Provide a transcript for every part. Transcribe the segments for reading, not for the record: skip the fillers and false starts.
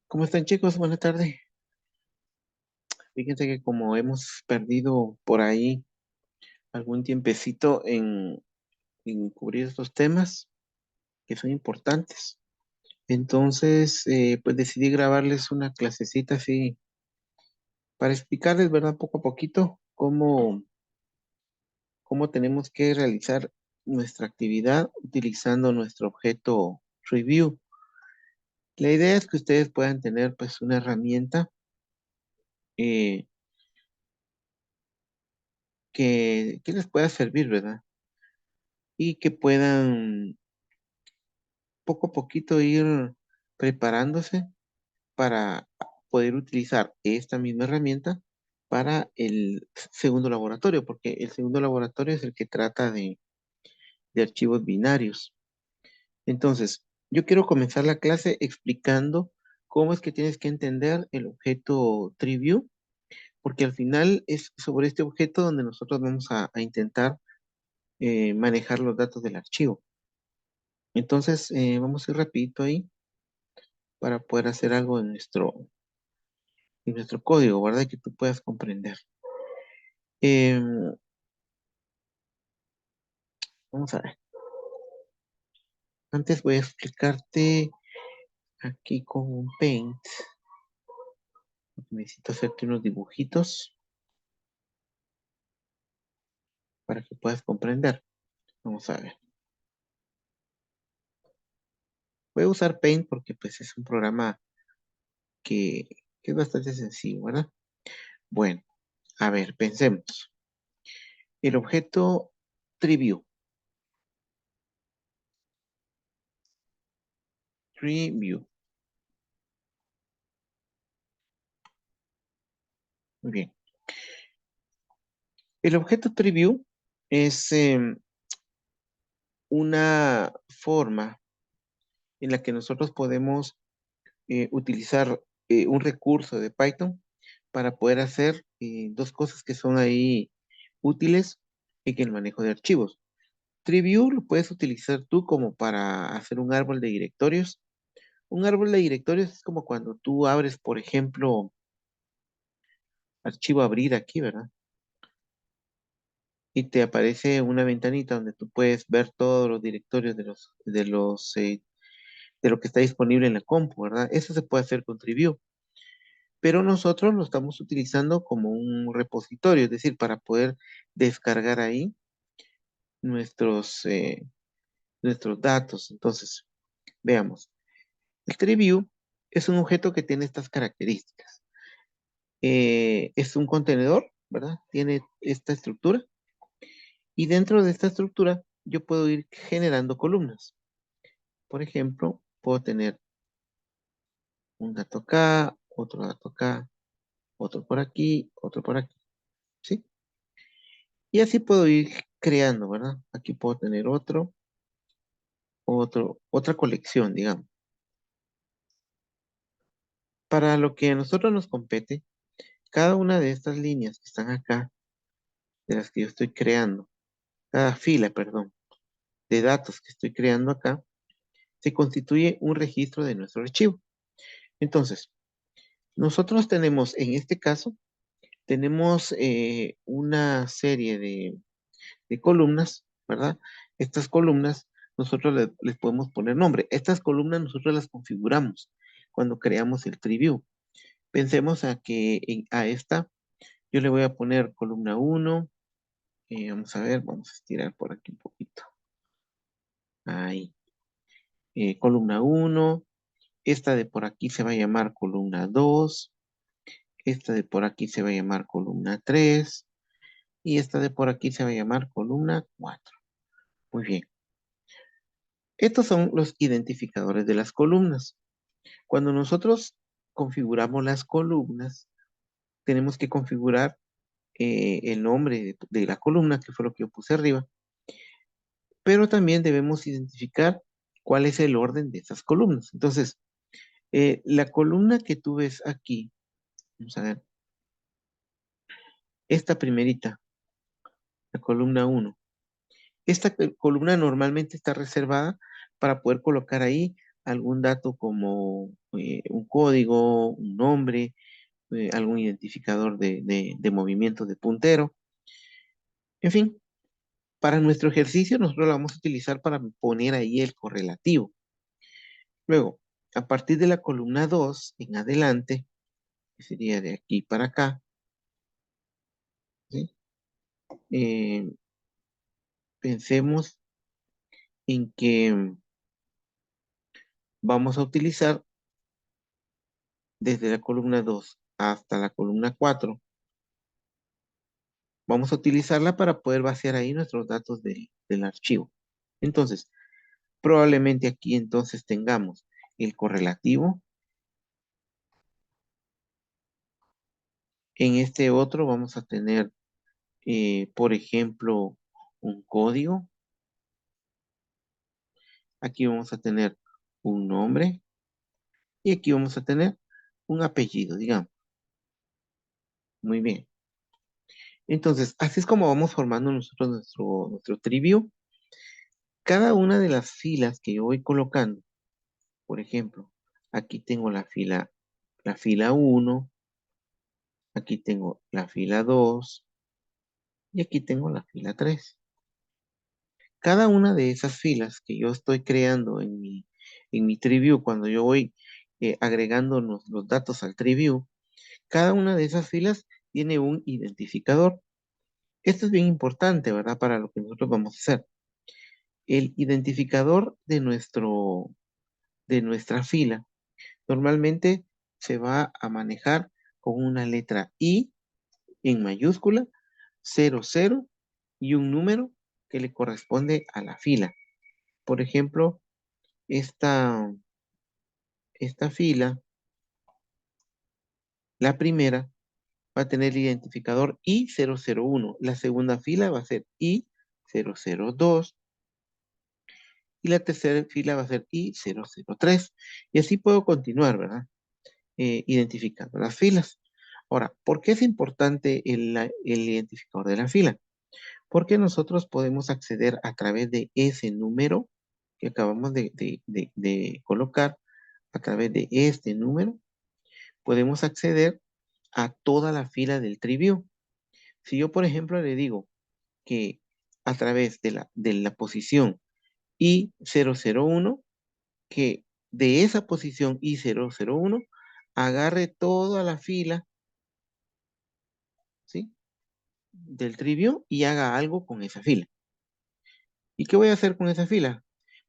¿Cómo están, chicos? Buenas tardes. Fíjense que como hemos perdido por ahí algún tiempecito en cubrir estos temas que son importantes, entonces pues decidí grabarles una clasecita así para explicarles, ¿verdad? Poco a poquito cómo tenemos que realizar nuestra actividad utilizando nuestro objeto review. La idea es que ustedes puedan tener pues una herramienta eh, que les pueda servir, ¿verdad? Y que puedan poco a poquito ir preparándose para poder utilizar esta misma herramienta para el segundo laboratorio, porque el segundo laboratorio es el que trata de archivos binarios. Entonces, yo quiero comenzar la clase explicando cómo es que tienes que entender el objeto TreeView, porque al final es sobre este objeto donde nosotros vamos a intentar manejar los datos del archivo. Entonces, vamos a ir rapidito ahí para poder hacer algo en nuestro código, ¿verdad? Que tú puedas comprender. Em, Vamos a ver. Antes voy a explicarte aquí con un Paint. Necesito hacerte unos dibujitos para que puedas comprender. Vamos a ver. Voy a usar Paint porque pues es un programa que, que es bastante sencillo, ¿verdad? Bueno, a ver, pensemos. El objeto TreeView. TreeView. Muy bien. El objeto TreeView es una forma en la que nosotros podemos utilizar un recurso de Python para poder hacer dos cosas que son ahí útiles en el manejo de archivos. TreeView lo puedes utilizar tú como para hacer un árbol de directorios. Un árbol de directorios es como cuando tú abres, por ejemplo, archivo abrir aquí, ¿verdad? Y te aparece una ventanita donde tú puedes ver todos los directorios de lo que está disponible en la compu, ¿verdad? Eso se puede hacer con TreeView. Pero nosotros lo estamos utilizando como un repositorio, es decir, para poder descargar ahí nuestros, nuestros datos. Entonces, veamos. El TreeView es un objeto que tiene estas características. Es un contenedor, ¿verdad? Tiene esta estructura y dentro de esta estructura yo puedo ir generando columnas. Por ejemplo, puedo tener un dato acá, otro dato acá, otro por aquí, otro por aquí, ¿sí? Y así puedo ir creando, ¿verdad? Aquí puedo tener otra colección, digamos. Para lo que a nosotros nos compete, cada una de estas líneas que están acá, de las que yo estoy creando, cada fila, perdón, de datos que estoy creando acá, se constituye un registro de nuestro archivo. Entonces, nosotros tenemos, en este caso, tenemos una serie de columnas, ¿verdad? Estas columnas nosotros les podemos poner nombre. Estas columnas nosotros las configuramos cuando creamos el TreeView. Pensemos a que a esta yo le voy a poner columna uno. Vamos a ver, vamos a estirar por aquí un poquito. Ahí. Columna uno. Esta de por aquí se va a llamar columna 2. Esta de por aquí se va a llamar columna 3. Y esta de por aquí se va a llamar columna 4. Muy bien. Estos son los identificadores de las columnas. Cuando nosotros configuramos las columnas, tenemos que configurar el nombre de la columna, que fue lo que yo puse arriba, pero también debemos identificar cuál es el orden de esas columnas. Entonces, la columna que tú ves aquí, vamos a ver, esta primerita, la columna uno. Esta columna normalmente está reservada para poder colocar ahí algún dato como un código, un nombre, algún identificador de movimiento de puntero. En fin, para nuestro ejercicio nosotros lo vamos a utilizar para poner ahí el correlativo. Luego, a partir de la columna 2 en adelante, que sería de aquí para acá, ¿sí? Eh, Pensemos en que vamos a utilizar desde la columna 2 hasta la columna 4, vamos a utilizarla para poder vaciar ahí nuestros datos del archivo. Entonces, probablemente aquí entonces tengamos el correlativo. En este otro vamos a tener, por ejemplo, un código. Aquí vamos a tener un nombre y aquí vamos a tener un apellido, digamos. Muy bien. Entonces, así es como vamos formando nosotros nuestro tree view. Cada una de las filas que yo voy colocando, por ejemplo, aquí tengo la fila 1, aquí tengo la fila 2 y aquí tengo la fila 3. Cada una de esas filas que yo estoy creando en mi tree view, cuando yo voy agregando los datos al tree view, cada una de esas filas tiene un identificador. Esto es bien importante, ¿verdad? Para lo que nosotros vamos a hacer. El identificador de nuestra fila normalmente se va a manejar con una letra I en mayúscula, 00 y un número que le corresponde a la fila. Por ejemplo, esta fila, la primera, va a tener el identificador I001. La segunda fila va a ser I002 y la tercera fila va a ser I003. Y así puedo continuar, ¿verdad? Identificando las filas. Ahora, ¿por qué es importante el identificador de la fila? Porque nosotros podemos acceder a través de ese número que acabamos de colocar, a través de este número, podemos acceder a toda la fila del tree view. Si yo, por ejemplo, le digo que a través de la posición I001, que de esa posición I001 agarre toda la fila, ¿sí?, del tree view y haga algo con esa fila. ¿Y qué voy a hacer con esa fila?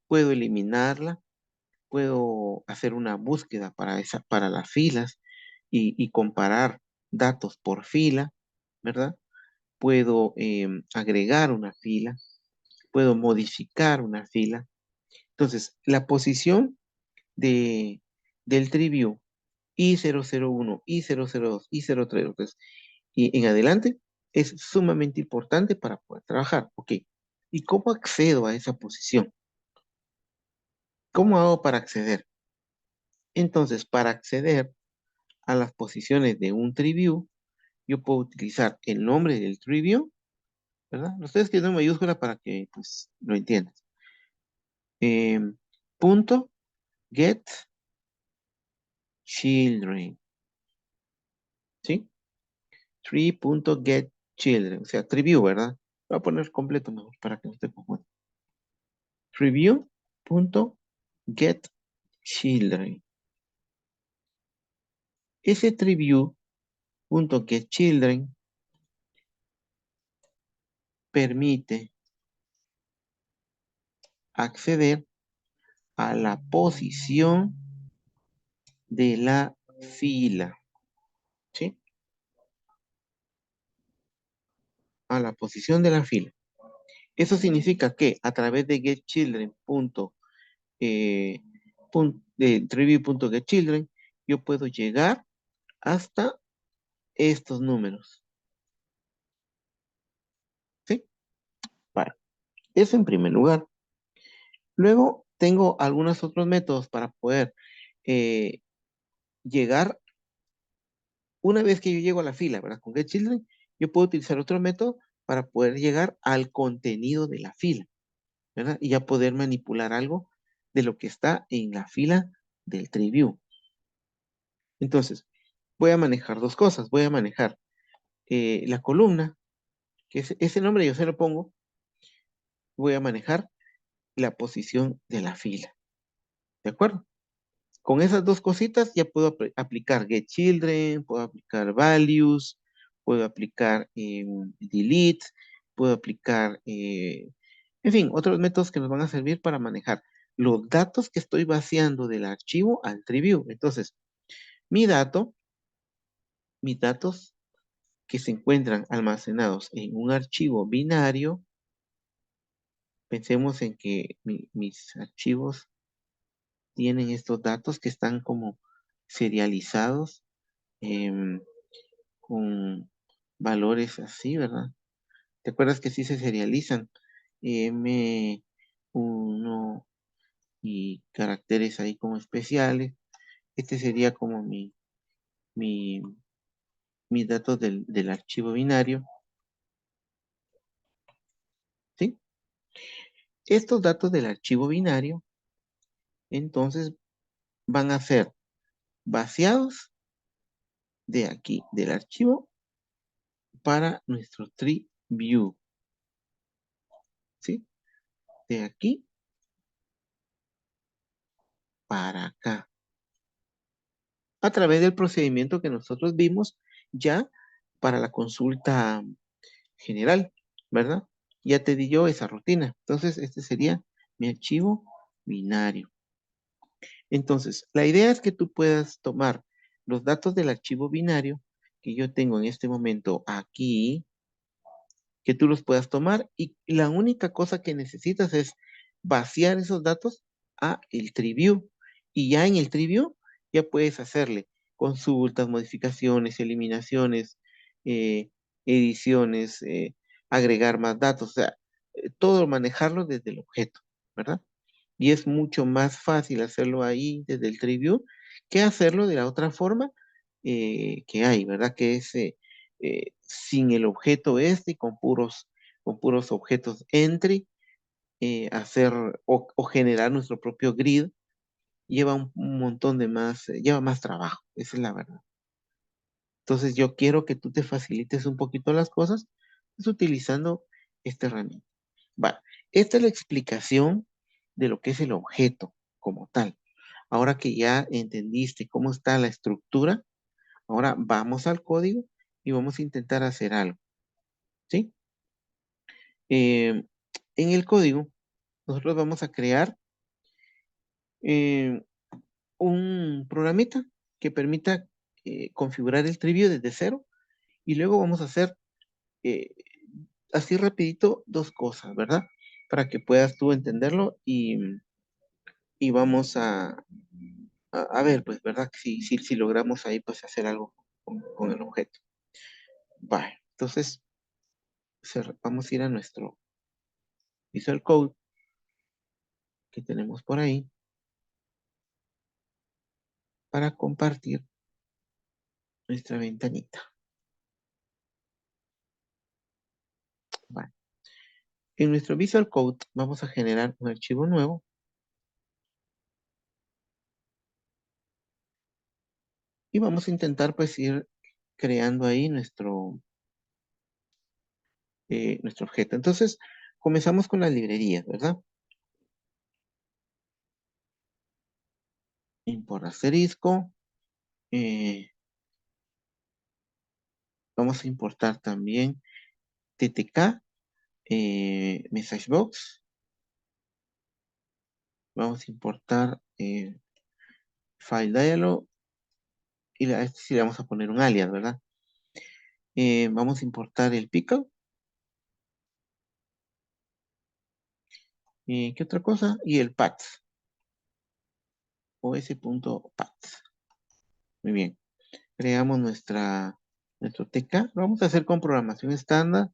Puedo eliminarla, puedo hacer una búsqueda para las filas y comparar datos por fila, ¿verdad? Puedo agregar una fila, puedo modificar una fila. Entonces, la posición del tree view I001, I002, I003 y en adelante es sumamente importante para poder trabajar. Ok, ¿y cómo accedo a esa posición? ¿Cómo hago para acceder? Entonces, para acceder a las posiciones de un tree view, yo puedo utilizar el nombre del tree view, ¿verdad? Lo estoy escribiendo en mayúscula para que pues, lo entiendas. Punto get children, ¿sí? Tree.getChildren, o sea, tree view, ¿verdad? Lo voy a poner completo mejor para que no te confundas. Tree view.getChildren. Ese tree view.getChildren permite acceder a la posición de la fila, ¿sí? A la posición de la fila. Eso significa que a través de getChildren. Tree.getChildren, yo puedo llegar hasta estos números, ¿sí? Vale. Eso en primer lugar. Luego tengo algunos otros métodos para poder eh, llegar, una vez que yo llego a la fila, ¿verdad? Con getChildren, yo puedo utilizar otro método para poder llegar al contenido de la fila, ¿verdad? Y ya poder manipular algo de lo que está en la fila del tree view. Entonces, voy a manejar dos cosas. Voy a manejar la columna, que ese nombre yo se lo pongo. Voy a manejar la posición de la fila. ¿De acuerdo? Con esas dos cositas ya puedo aplicar getChildren, puedo aplicar values, puedo aplicar delete, puedo aplicar, en fin, otros métodos que nos van a servir para manejar los datos que estoy vaciando del archivo al tree view. Entonces, mis datos que se encuentran almacenados en un archivo binario, pensemos en que mis archivos tienen estos datos que están como serializados em, con valores así, ¿verdad? ¿Te acuerdas que sí se serializan? M1 y caracteres ahí como especiales. Este sería como mi, mis datos del archivo binario, ¿sí? Estos datos del archivo binario, entonces, van a ser vaciados de aquí, del archivo, para nuestro tree view, ¿sí? De aquí para acá, a través del procedimiento que nosotros vimos ya para la consulta general, ¿verdad? Ya te di yo esa rutina. Entonces, este sería mi archivo binario. Entonces, la idea es que tú puedas tomar los datos del archivo binario que yo tengo en este momento aquí, que tú los puedas tomar y la única cosa que necesitas es vaciar esos datos a el tree view. Y ya en el tree view ya puedes hacerle consultas, modificaciones, eliminaciones, eh, ediciones, agregar más datos, o sea, todo manejarlo desde el objeto, ¿verdad? Y es mucho más fácil hacerlo ahí desde el tree view que hacerlo de la otra forma que hay, ¿verdad? Que es sin el objeto este y con puros objetos entry, hacer o generar nuestro propio grid lleva un montón de más, lleva más trabajo, esa es la verdad. Entonces yo quiero que tú te facilites un poquito las cosas pues, utilizando esta herramienta. Va, esta es la explicación de lo que es el objeto como tal. Ahora que ya entendiste cómo está la estructura, ahora vamos al código y vamos a intentar hacer algo, ¿sí? Eh, en el código, nosotros vamos a crear eh, un programita que permita configurar el trivio desde cero y luego vamos a hacer eh, así rapidito dos cosas, ¿verdad? Para que puedas tú entenderlo y vamos a ver, pues, ¿verdad? Si logramos ahí, pues, hacer algo con el objeto. Vale, entonces vamos a ir a nuestro Visual Code que tenemos por ahí para compartir nuestra ventanita. Vale. En nuestro Visual Code vamos a generar un archivo nuevo y vamos a intentar pues ir creando ahí nuestro objeto. Entonces, comenzamos con las librerías, ¿verdad? Import asterisco. Vamos a importar también TTK, MessageBox. Vamos a importar File Dialog y a este sí le vamos a poner un alias, ¿verdad? Vamos a importar el pickle. ¿Qué otra cosa? Y el path, os.path. Muy bien. Creamos nuestro TK. Lo vamos a hacer con programación estándar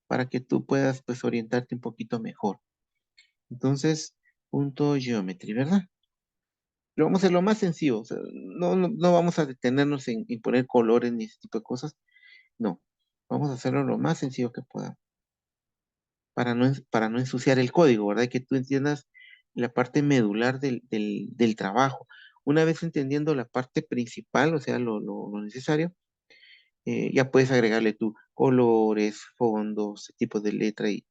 para que tú puedas pues orientarte un poquito mejor. Entonces, punto geometry, ¿verdad? Lo vamos a hacer lo más sencillo. O sea, no vamos a detenernos en poner colores ni ese tipo de cosas. No. Vamos a hacerlo lo más sencillo que podamos para no ensuciar el código, ¿verdad? Y que tú entiendas la parte medular del trabajo. Una vez entendiendo la parte principal, o sea, lo necesario, ya puedes agregarle tú colores, fondos, tipos de letra y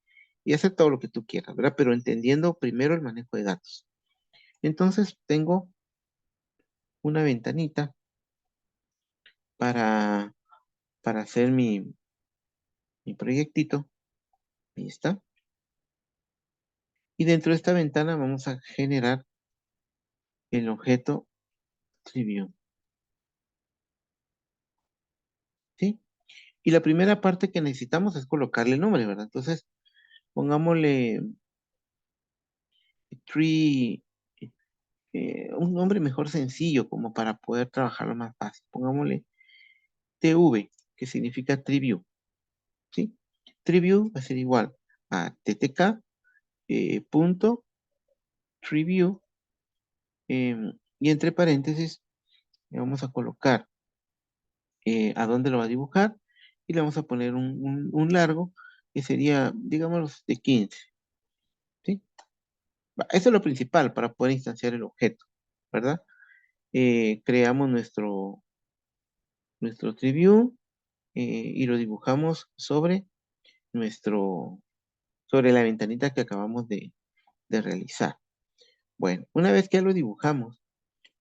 hacer todo lo que tú quieras, ¿verdad? Pero entendiendo primero el manejo de datos. Entonces tengo una ventanita para, para hacer mi proyectito. Ahí está. Y dentro de esta ventana vamos a generar el objeto Triview, ¿sí? Y la primera parte que necesitamos es colocarle el nombre, ¿verdad? Entonces, pongámosle tree, un nombre mejor sencillo, como para poder trabajarlo más fácil. Pongámosle TV, que significa Triview, ¿sí? Triview va a ser igual a ttk punto Triview, y entre paréntesis le vamos a colocar a dónde lo va a dibujar y le vamos a poner un largo que sería, digamos, de 15, ¿sí? Eso es lo principal para poder instanciar el objeto, ¿verdad? Creamos nuestro TreeView y lo dibujamos nuestro, sobre la ventanita que acabamos de realizar. Bueno, una vez que ya lo dibujamos,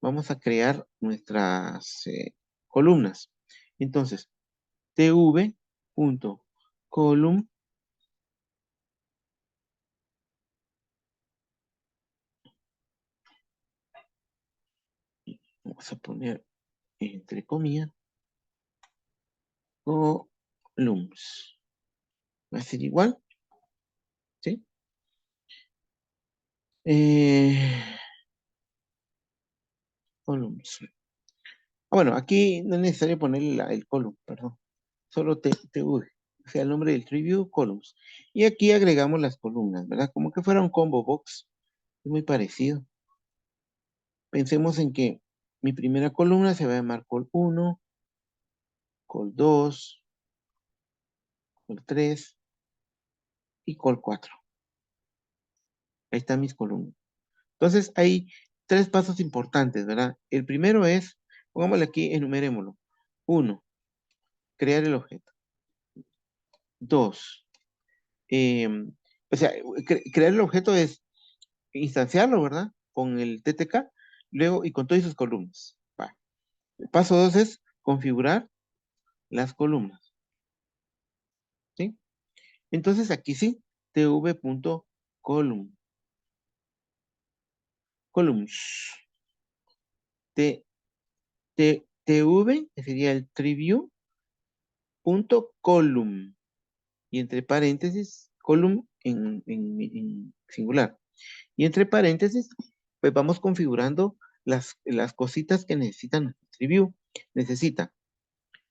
vamos a crear nuestras columnas. Entonces, tv.column, vamos a poner entre comillas, columns. Va a ser igual, ¿sí? Eh, columns. Bueno, aquí no es necesario poner el column, perdón. Solo TV, o sea, el nombre del TreeView, columns. Y aquí agregamos las columnas, ¿verdad? Como que fuera un combo box. Es muy parecido. Pensemos en que mi primera columna se va a llamar col 1, col 2, col 3 y col 4. Ahí están mis columnas. Entonces, hay tres pasos importantes, ¿verdad? El primero es, pongámosle aquí, enumerémoslo. Uno, crear el objeto. Dos, o sea, crear el objeto es instanciarlo, ¿verdad? Con el TTK, luego y con todas sus columnas. Va. El paso dos es configurar las columnas, ¿sí? Entonces aquí sí, tv.column, columns, t, tv, que sería el TreeView, punto column, y entre paréntesis, column en singular. Y entre paréntesis, pues vamos configurando las cositas que necesitan nuestro TreeView. Necesita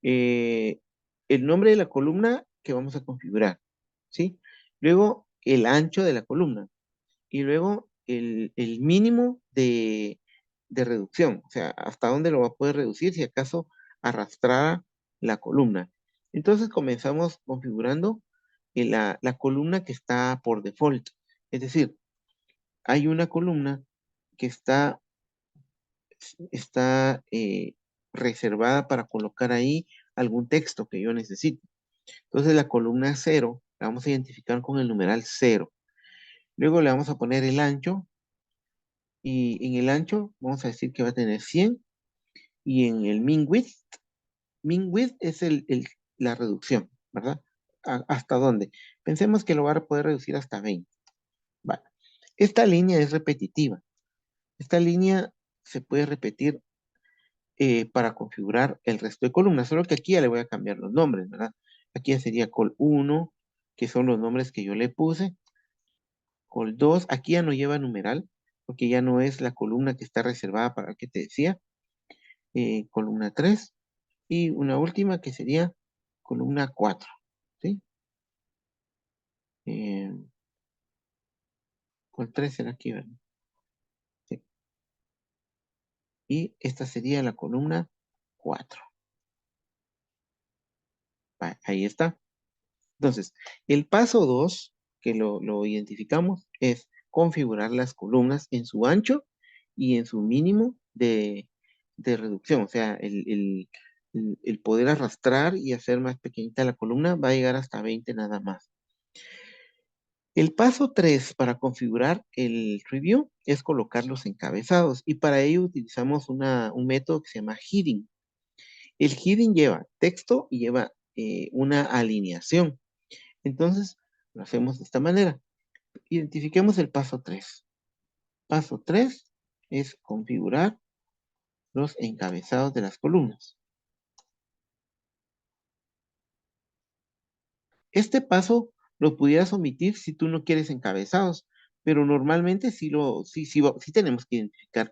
eh, el nombre de la columna que vamos a configurar, ¿sí? Luego el ancho de la columna y luego el mínimo de reducción, o sea, hasta dónde lo va a poder reducir si acaso arrastrara la columna. Entonces comenzamos configurando la columna que está por default, es decir, hay una columna que está reservada para colocar ahí algún texto que yo necesite. Entonces la columna 0 la vamos a identificar con el numeral 0. Luego le vamos a poner el ancho y en el ancho vamos a decir que va a tener 100 y en el min width es la reducción, ¿verdad? ¿Hasta dónde? Pensemos que lo va a poder reducir hasta 20. Vale. Esta línea es repetitiva. Esta línea se puede repetir para configurar el resto de columnas, solo que aquí ya le voy a cambiar los nombres, ¿verdad? Aquí ya sería col 1, que son los nombres que yo le puse, col 2, aquí ya no lleva numeral, porque ya no es la columna que está reservada para el que te decía, columna 3, y una última que sería columna 4, ¿sí? Eh, col 3 será aquí, ¿verdad? Sí. Y esta sería la columna 4. Ahí está. Entonces, el paso 2, que lo identificamos, es configurar las columnas en su ancho y en su mínimo de reducción. O sea, el poder arrastrar y hacer más pequeñita la columna va a llegar hasta 20 nada más. El paso 3 para configurar el review es colocar los encabezados y para ello utilizamos un método que se llama heading. El heading lleva texto y lleva una alineación. Entonces, lo hacemos de esta manera. Identifiquemos el paso 3. Paso 3 es configurar los encabezados de las columnas. Este paso lo pudieras omitir si tú no quieres encabezados, pero normalmente sí tenemos que identificar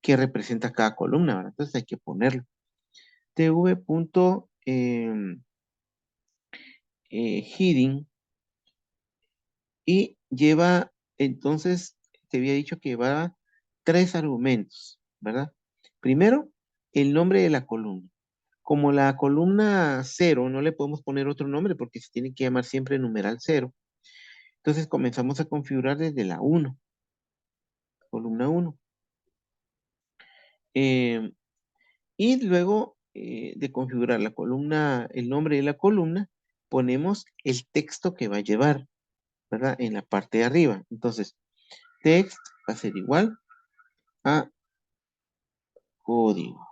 qué representa cada columna, ¿verdad? Entonces hay que ponerlo. Heading y lleva, entonces, te había dicho que llevaba 3 argumentos, ¿verdad? Primero, el nombre de la columna. Como la columna 0 no le podemos poner otro nombre porque se tiene que llamar siempre numeral 0. Entonces comenzamos a configurar desde la 1, columna 1. Y luego de configurar la columna, el nombre de la columna, ponemos el texto que va a llevar, ¿verdad? En la parte de arriba. Entonces, text va a ser igual a código.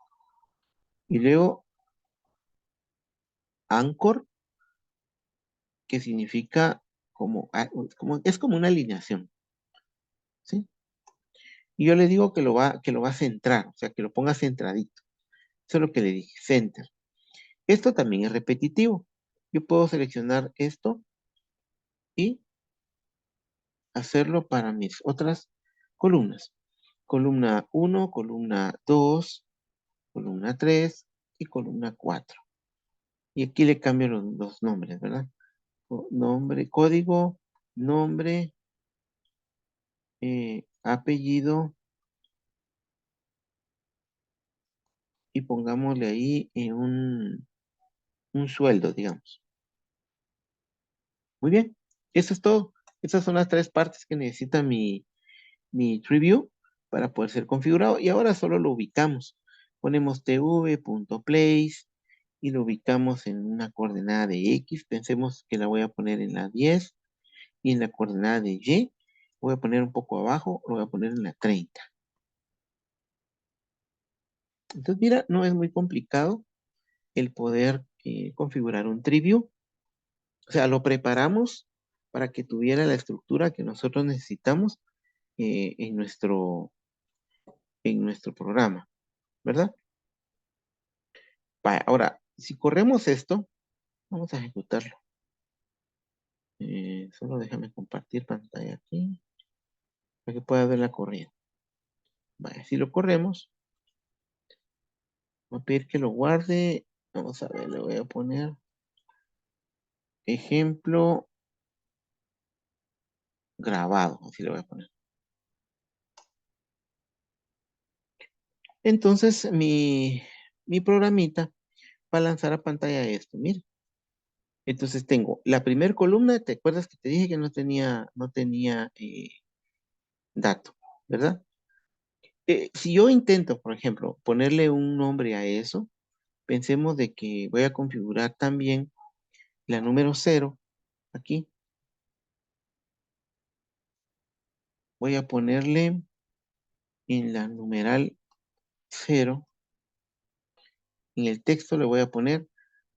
Y luego anchor, que significa es como una alineación, ¿sí? Y yo le digo que lo va a centrar, o sea, que lo ponga centradito. Eso es lo que le dije, center. Esto también es repetitivo. Yo puedo seleccionar esto y hacerlo para mis otras columnas. Columna 1, columna 2, columna 3 y columna 4. Y aquí le cambio los nombres, ¿verdad? Nombre, código, nombre, apellido y pongámosle ahí un sueldo, digamos. Muy bien, eso es todo. Esas son las 3 partes que necesita mi TreeView para poder ser configurado. Y ahora solo lo ubicamos. Ponemos tv.place y lo ubicamos en una coordenada de X. Pensemos que la voy a poner en la 10 y en la coordenada de Y. Voy a poner un poco abajo, lo voy a poner en la 30. Entonces, mira, no es muy complicado el poder configurar un TreeView. O sea, lo preparamos para que tuviera la estructura que nosotros necesitamos en nuestro programa, ¿verdad? Ahora, si corremos esto, vamos a ejecutarlo. Solo déjame compartir pantalla aquí para que pueda ver la corrida. Vale, si lo corremos, voy a pedir que lo guarde. Vamos a ver, le voy a poner ejemplo grabado, así le voy a poner. Entonces, mi programita va a lanzar a pantalla esto, mire. Entonces tengo la primera columna, ¿te acuerdas que te dije que no tenía dato, ¿verdad? Si yo intento, por ejemplo, ponerle un nombre a eso, pensemos de que voy a configurar también la número 0 aquí. Voy a ponerle en la numeral 0, en el texto le voy a poner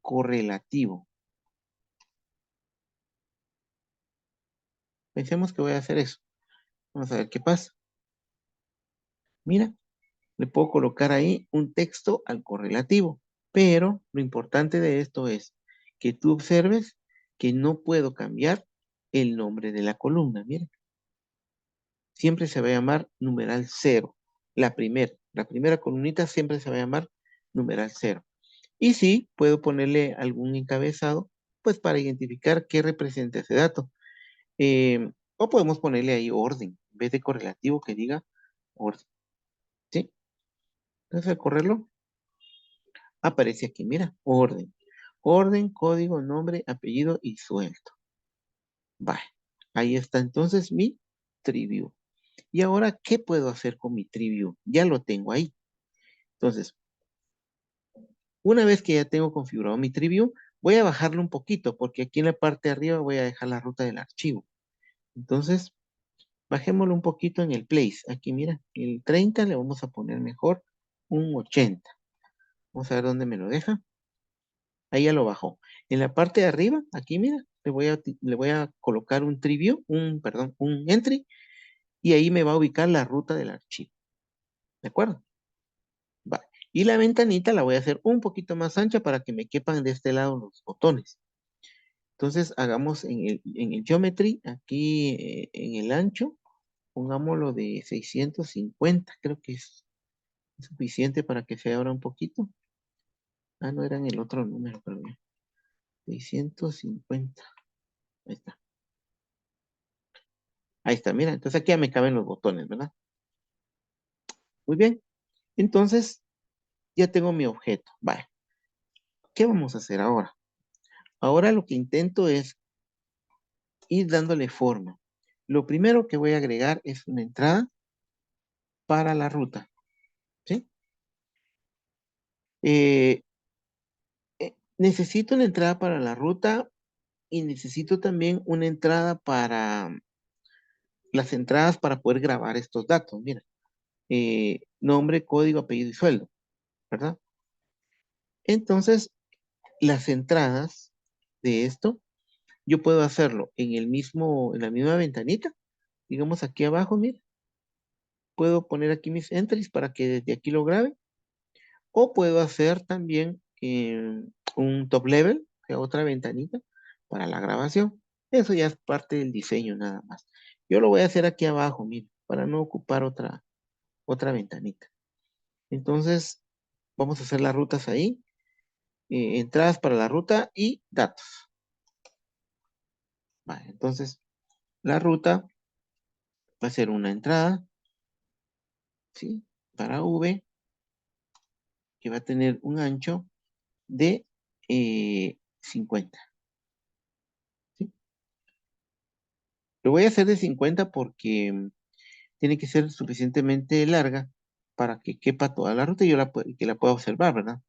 correlativo. Pensemos que voy a hacer eso. Vamos a ver qué pasa. Mira, le puedo colocar ahí un texto al correlativo. Pero lo importante de esto es que tú observes que no puedo cambiar el nombre de la columna. Mira, siempre se va a llamar numeral 0. La primera columnita siempre se va a llamar numeral 0. Y sí, puedo ponerle algún encabezado, pues para identificar qué representa ese dato. O podemos ponerle ahí orden, en vez de correlativo que diga orden. ¿Sí? Entonces al correrlo, aparece aquí, mira, orden. Orden, código, nombre, apellido y sueldo. Vale. Ahí está entonces mi Tree View. Y ahora, ¿qué puedo hacer con mi Tree View? Ya lo tengo ahí. Entonces, una vez que ya tengo configurado mi Tree View, voy a bajarlo un poquito, porque aquí en la parte de arriba voy a dejar la ruta del archivo. Entonces, bajémoslo un poquito en el place. Aquí, mira, el 30 le vamos a poner mejor un 80. Vamos a ver dónde me lo deja. Ahí ya lo bajó. En la parte de arriba, aquí, mira, le voy a colocar un Tree View, perdón, un entry, y ahí me va a ubicar la ruta del archivo. ¿De acuerdo? Vale. Y la ventanita la voy a hacer un poquito más ancha para que me quepan de este lado los botones. Entonces hagamos en el geometry, aquí en el ancho, pongámoslo de 650, creo que es suficiente para que se abra un poquito. Ah, no era en el otro número, pero bien. 650. Ahí está. Ahí está, mira. Entonces aquí ya me caben los botones, ¿verdad? Muy bien. Entonces ya tengo mi objeto. Vale. ¿Qué vamos a hacer ahora? Ahora lo que intento es ir dándole forma. Lo primero que voy a agregar es una entrada para la ruta. ¿Sí? Eh, necesito una entrada para la ruta y necesito también una entrada para las entradas para poder grabar estos datos. Mira, nombre, código, apellido y sueldo, ¿verdad? Entonces, las entradas de esto, yo puedo hacerlo en la misma ventanita. Digamos aquí abajo, mira, puedo poner aquí mis entries para que desde aquí lo grabe. O puedo hacer también un top level, o sea, otra ventanita para la grabación. Eso ya es parte del diseño nada más. Yo lo voy a hacer aquí abajo, mira, para no ocupar otra ventanita. Entonces, vamos a hacer las rutas ahí. Entradas para la ruta y datos. Vale, entonces, la ruta va a ser una entrada, ¿sí? Para V, que va a tener un ancho de 50. ¿Sí? Lo voy a hacer de 50 porque tiene que ser suficientemente larga para que quepa toda la ruta y que la pueda observar, ¿verdad?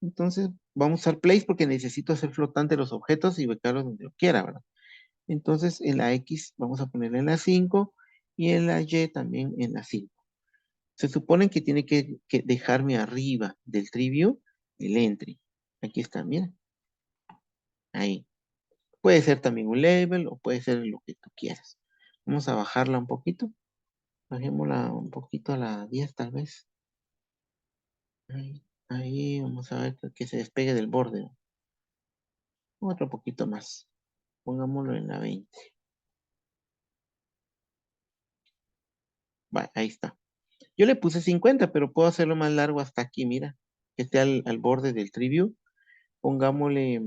Entonces, vamos a usar place porque necesito hacer flotante los objetos y ubicarlos donde yo quiera, ¿verdad? Entonces, en la X vamos a ponerla en la 5 y en la Y también en la 5. Se supone que tiene que dejarme arriba del tree view el entry. Aquí está, mira. Ahí. Puede ser también un label o puede ser lo que tú quieras. Vamos a bajarla un poquito. Bajémosla un poquito a la 10 tal vez. Ahí vamos a ver que se despegue del borde. Otro poquito más. Pongámoslo en la 20. Va, ahí está. Yo le puse 50, pero puedo hacerlo más largo hasta aquí, mira. Que esté al borde del triview. Pongámosle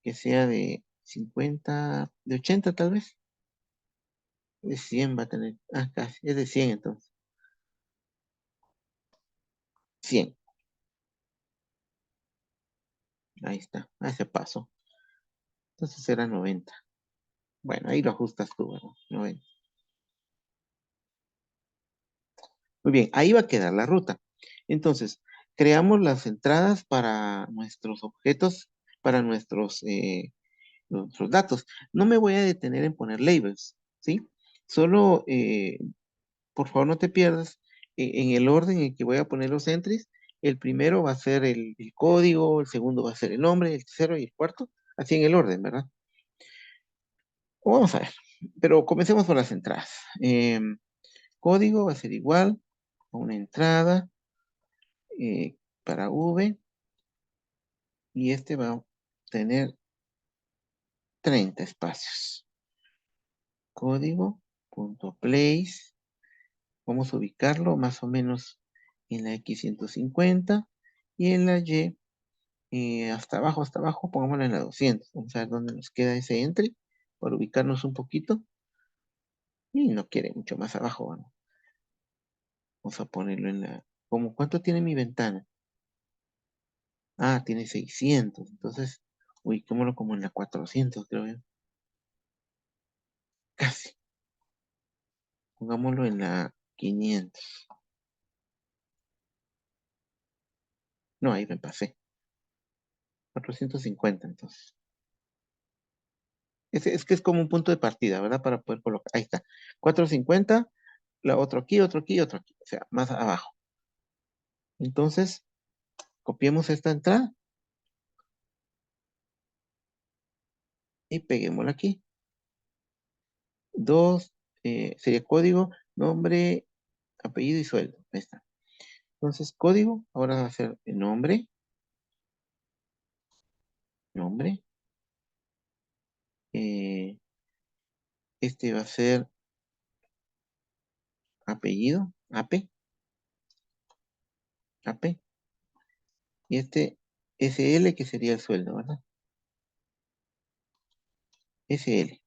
que sea de 50, de 80 tal vez. De 100 va a tener. Ah, casi. Es de 100 entonces. 100. Ahí está. Ah, se pasó. Entonces será 90. Bueno, ahí lo ajustas tú, ¿verdad? 90. Muy bien, ahí va a quedar la ruta. Entonces, creamos las entradas para nuestros objetos, para nuestros datos. No me voy a detener en poner labels, ¿sí? Solo, por favor, no te pierdas en el orden en que voy a poner los entries. El primero va a ser el código, el segundo va a ser el nombre, el tercero y el cuarto, así en el orden, ¿verdad? Vamos a ver, pero comencemos por las entradas. Código va a ser igual a una entrada para V y este va a tener 30 espacios. Código.place. Vamos a ubicarlo más o menos en la X150 y en la Y hasta abajo, pongámoslo en la 200. Vamos a ver dónde nos queda ese entry para ubicarnos un poquito. Y no quiere mucho más abajo, ¿no? Vamos a ponerlo en la... ¿Cuánto tiene mi ventana? Ah, tiene 600. Entonces, ubicémoslo como en la 400, creo yo. Casi. Pongámoslo en la 500. No, ahí me pasé. 450 entonces. Es que es como un punto de partida, ¿verdad? Para poder colocar. Ahí está. 450, la otro aquí, otro aquí, otro aquí. O sea, más abajo. Entonces, copiemos esta entrada y peguémosla aquí. Dos, sería código, nombre, apellido y sueldo. Ahí está. Entonces, código, ahora va a ser el nombre, nombre. eh, este va a ser apellido, AP, AP. Y este SL, que sería el sueldo, ¿verdad? SL.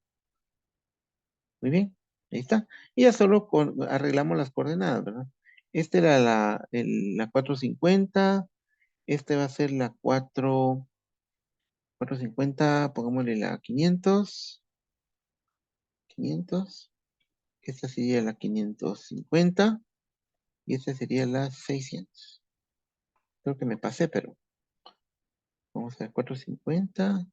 Muy bien, ahí está. Y ya solo arreglamos las coordenadas, ¿verdad? Esta era la 450. Este va a ser la 450, pongámosle la 500. 500. Esta sería la 550. Y esta sería la 600. Creo que me pasé, pero vamos a ver, 450.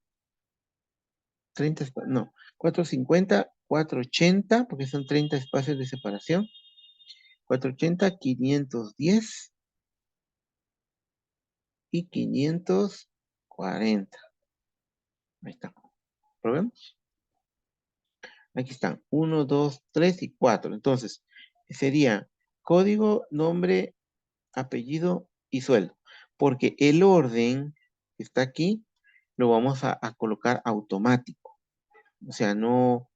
30, no, 450, 480, porque son 30 espacios de separación. 480, 510 y 540. Ahí está. ¿Probemos? Aquí están. Uno, 2, 3 y 4. Entonces, sería código, nombre, apellido y sueldo. Porque el orden que está aquí lo vamos a colocar automático. O sea, no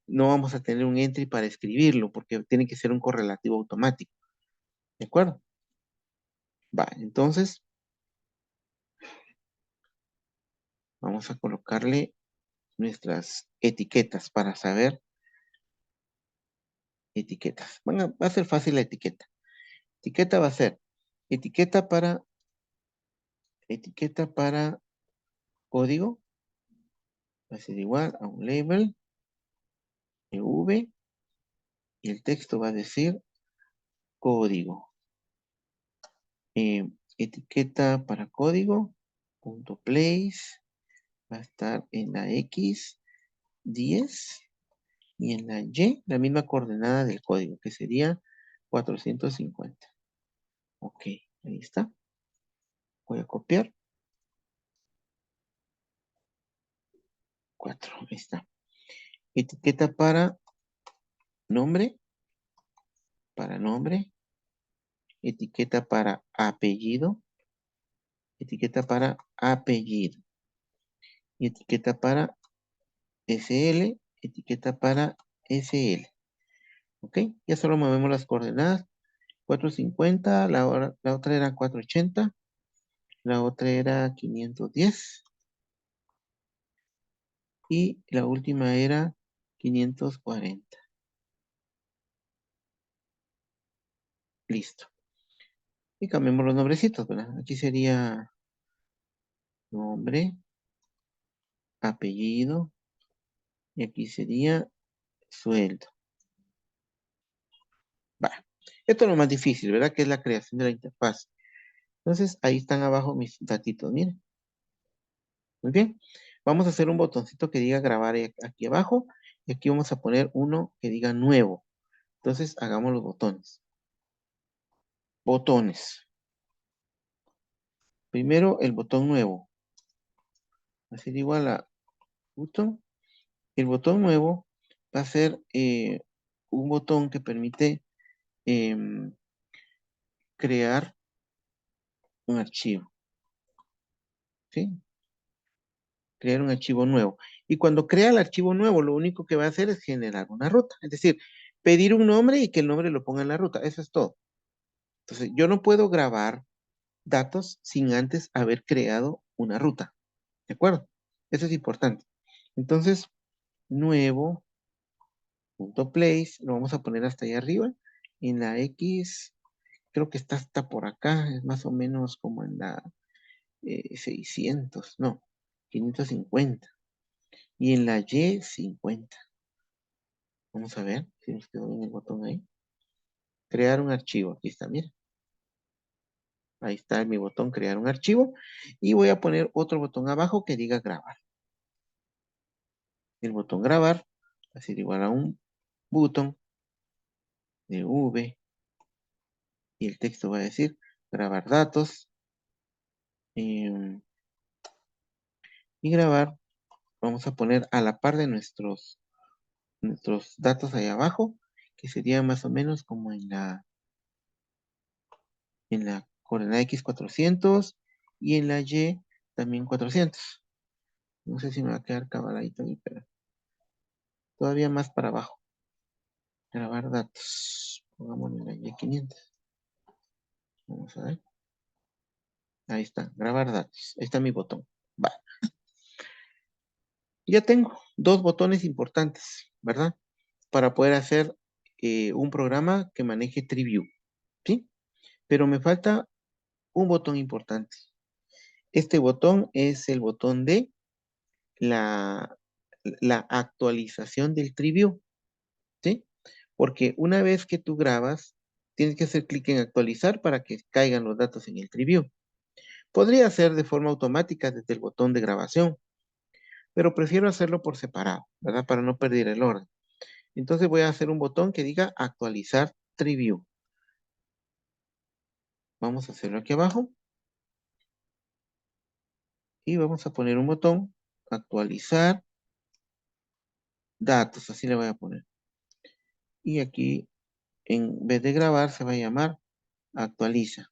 vamos a tener un entry para escribirlo porque tiene que ser un correlativo automático. ¿De acuerdo? Va, entonces vamos a colocarle nuestras etiquetas para saber etiquetas. Bueno, va a ser fácil la etiqueta. Etiqueta va a ser etiqueta para, etiqueta para código. Va a ser igual a un label, EV, y el texto va a decir código. Etiqueta para código, punto place, va a estar en la X 10 y en la Y la misma coordenada del código, que sería 450. Ok, ahí está. Voy a copiar. 4, ahí está. Etiqueta nombre, para nombre. Etiqueta para apellido. Etiqueta para apellido. Y etiqueta para SL. Etiqueta para SL. Ok, ya solo movemos las coordenadas. 450, la otra era 480, la otra era 510 y la última era 540. Listo. Y cambiamos los nombrecitos, ¿verdad? Aquí sería nombre, apellido, y aquí sería sueldo. Va. Esto es lo más difícil, ¿verdad? Que es la creación de la interfaz. Entonces, ahí están abajo mis datitos, miren. Muy bien. Vamos a hacer un botoncito que diga grabar aquí abajo. Y aquí vamos a poner uno que diga nuevo. Entonces, hagamos los botones. Botones. Primero, el botón nuevo. Va a ser igual a botón. El botón nuevo va a ser un botón que permite crear un archivo. ¿Sí? Crear un archivo nuevo. Y cuando crea el archivo nuevo, lo único que va a hacer es generar una ruta. Es decir, pedir un nombre y que el nombre lo ponga en la ruta. Eso es todo. Entonces, yo no puedo grabar datos sin antes haber creado una ruta. ¿De acuerdo? Eso es importante. Entonces, nuevo punto place, lo vamos a poner hasta allá arriba. En la X, creo que está hasta por acá, es más o menos como en la 600, no, 550. Y en la Y, 50. Vamos a ver si nos quedó bien el botón ahí. Crear un archivo. Aquí está, mira. Ahí está mi botón crear un archivo. Y voy a poner otro botón abajo que diga grabar. El botón grabar va a ser igual a un botón de V. Y el texto va a decir grabar datos. Y grabar. Vamos a poner a la par de nuestros datos ahí abajo. Que sería más o menos como en la coordenada X 400 y en la Y también 400. No sé si me va a quedar cabadito ahí, pero todavía más para abajo. Grabar datos. Pongámosle la Y 500. Vamos a ver. Ahí está, grabar datos. Ahí está mi botón. Va. Ya tengo dos botones importantes, ¿verdad? Para poder hacer un programa que maneje TreeView, ¿sí? Pero me falta un botón importante. Este botón es el botón de la, la actualización del TreeView, ¿sí? Porque una vez que tú grabas, tienes que hacer clic en actualizar para que caigan los datos en el TreeView. Podría ser de forma automática desde el botón de grabación, pero prefiero hacerlo por separado, ¿verdad? Para no perder el orden. Entonces voy a hacer un botón que diga actualizar TreeView. Vamos a hacerlo aquí abajo y vamos a poner un botón actualizar datos, así le voy a poner. Y aquí en vez de grabar se va a llamar actualiza.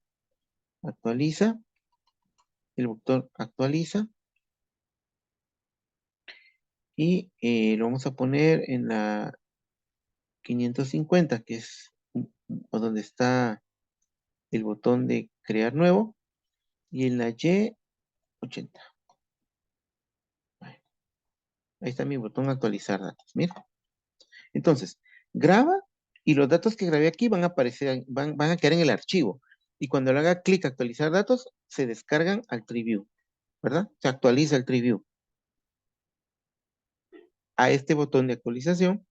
Actualiza, el botón actualiza y lo vamos a poner en la 550, que es donde está el botón de crear nuevo, y en la Y 80. Ahí está mi botón actualizar datos. Mira. Entonces, graba y los datos que grabé aquí van a aparecer, van a quedar en el archivo. Y cuando le haga clic a actualizar datos, se descargan al TreeView, ¿verdad? Se actualiza el TreeView. A este botón de actualización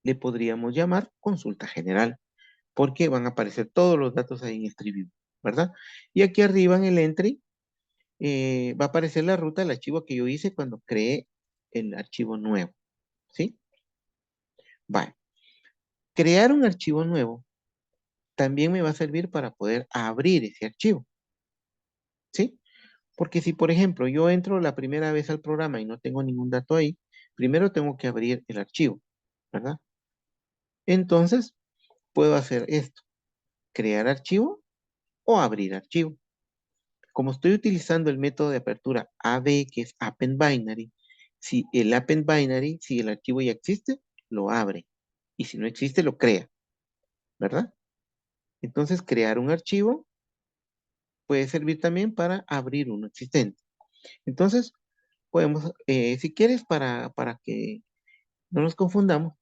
le podríamos llamar consulta general, porque van a aparecer todos los datos ahí en el TreeView, ¿verdad? Y aquí arriba en el entry va a aparecer la ruta del archivo que yo hice cuando creé el archivo nuevo, ¿sí? Vale. Crear un archivo nuevo también me va a servir para poder abrir ese archivo, ¿sí? Porque si, por ejemplo, yo entro la primera vez al programa y no tengo ningún dato ahí, primero tengo que abrir el archivo, ¿verdad? Entonces, puedo hacer esto, crear archivo o abrir archivo. Como estoy utilizando el método de apertura AB, que es Append Binary, si el Append Binary, si el archivo ya existe, lo abre. Y si no existe, lo crea, ¿verdad? Entonces, crear un archivo puede servir también para abrir uno existente. Entonces, podemos, si quieres, para que no nos confundamos,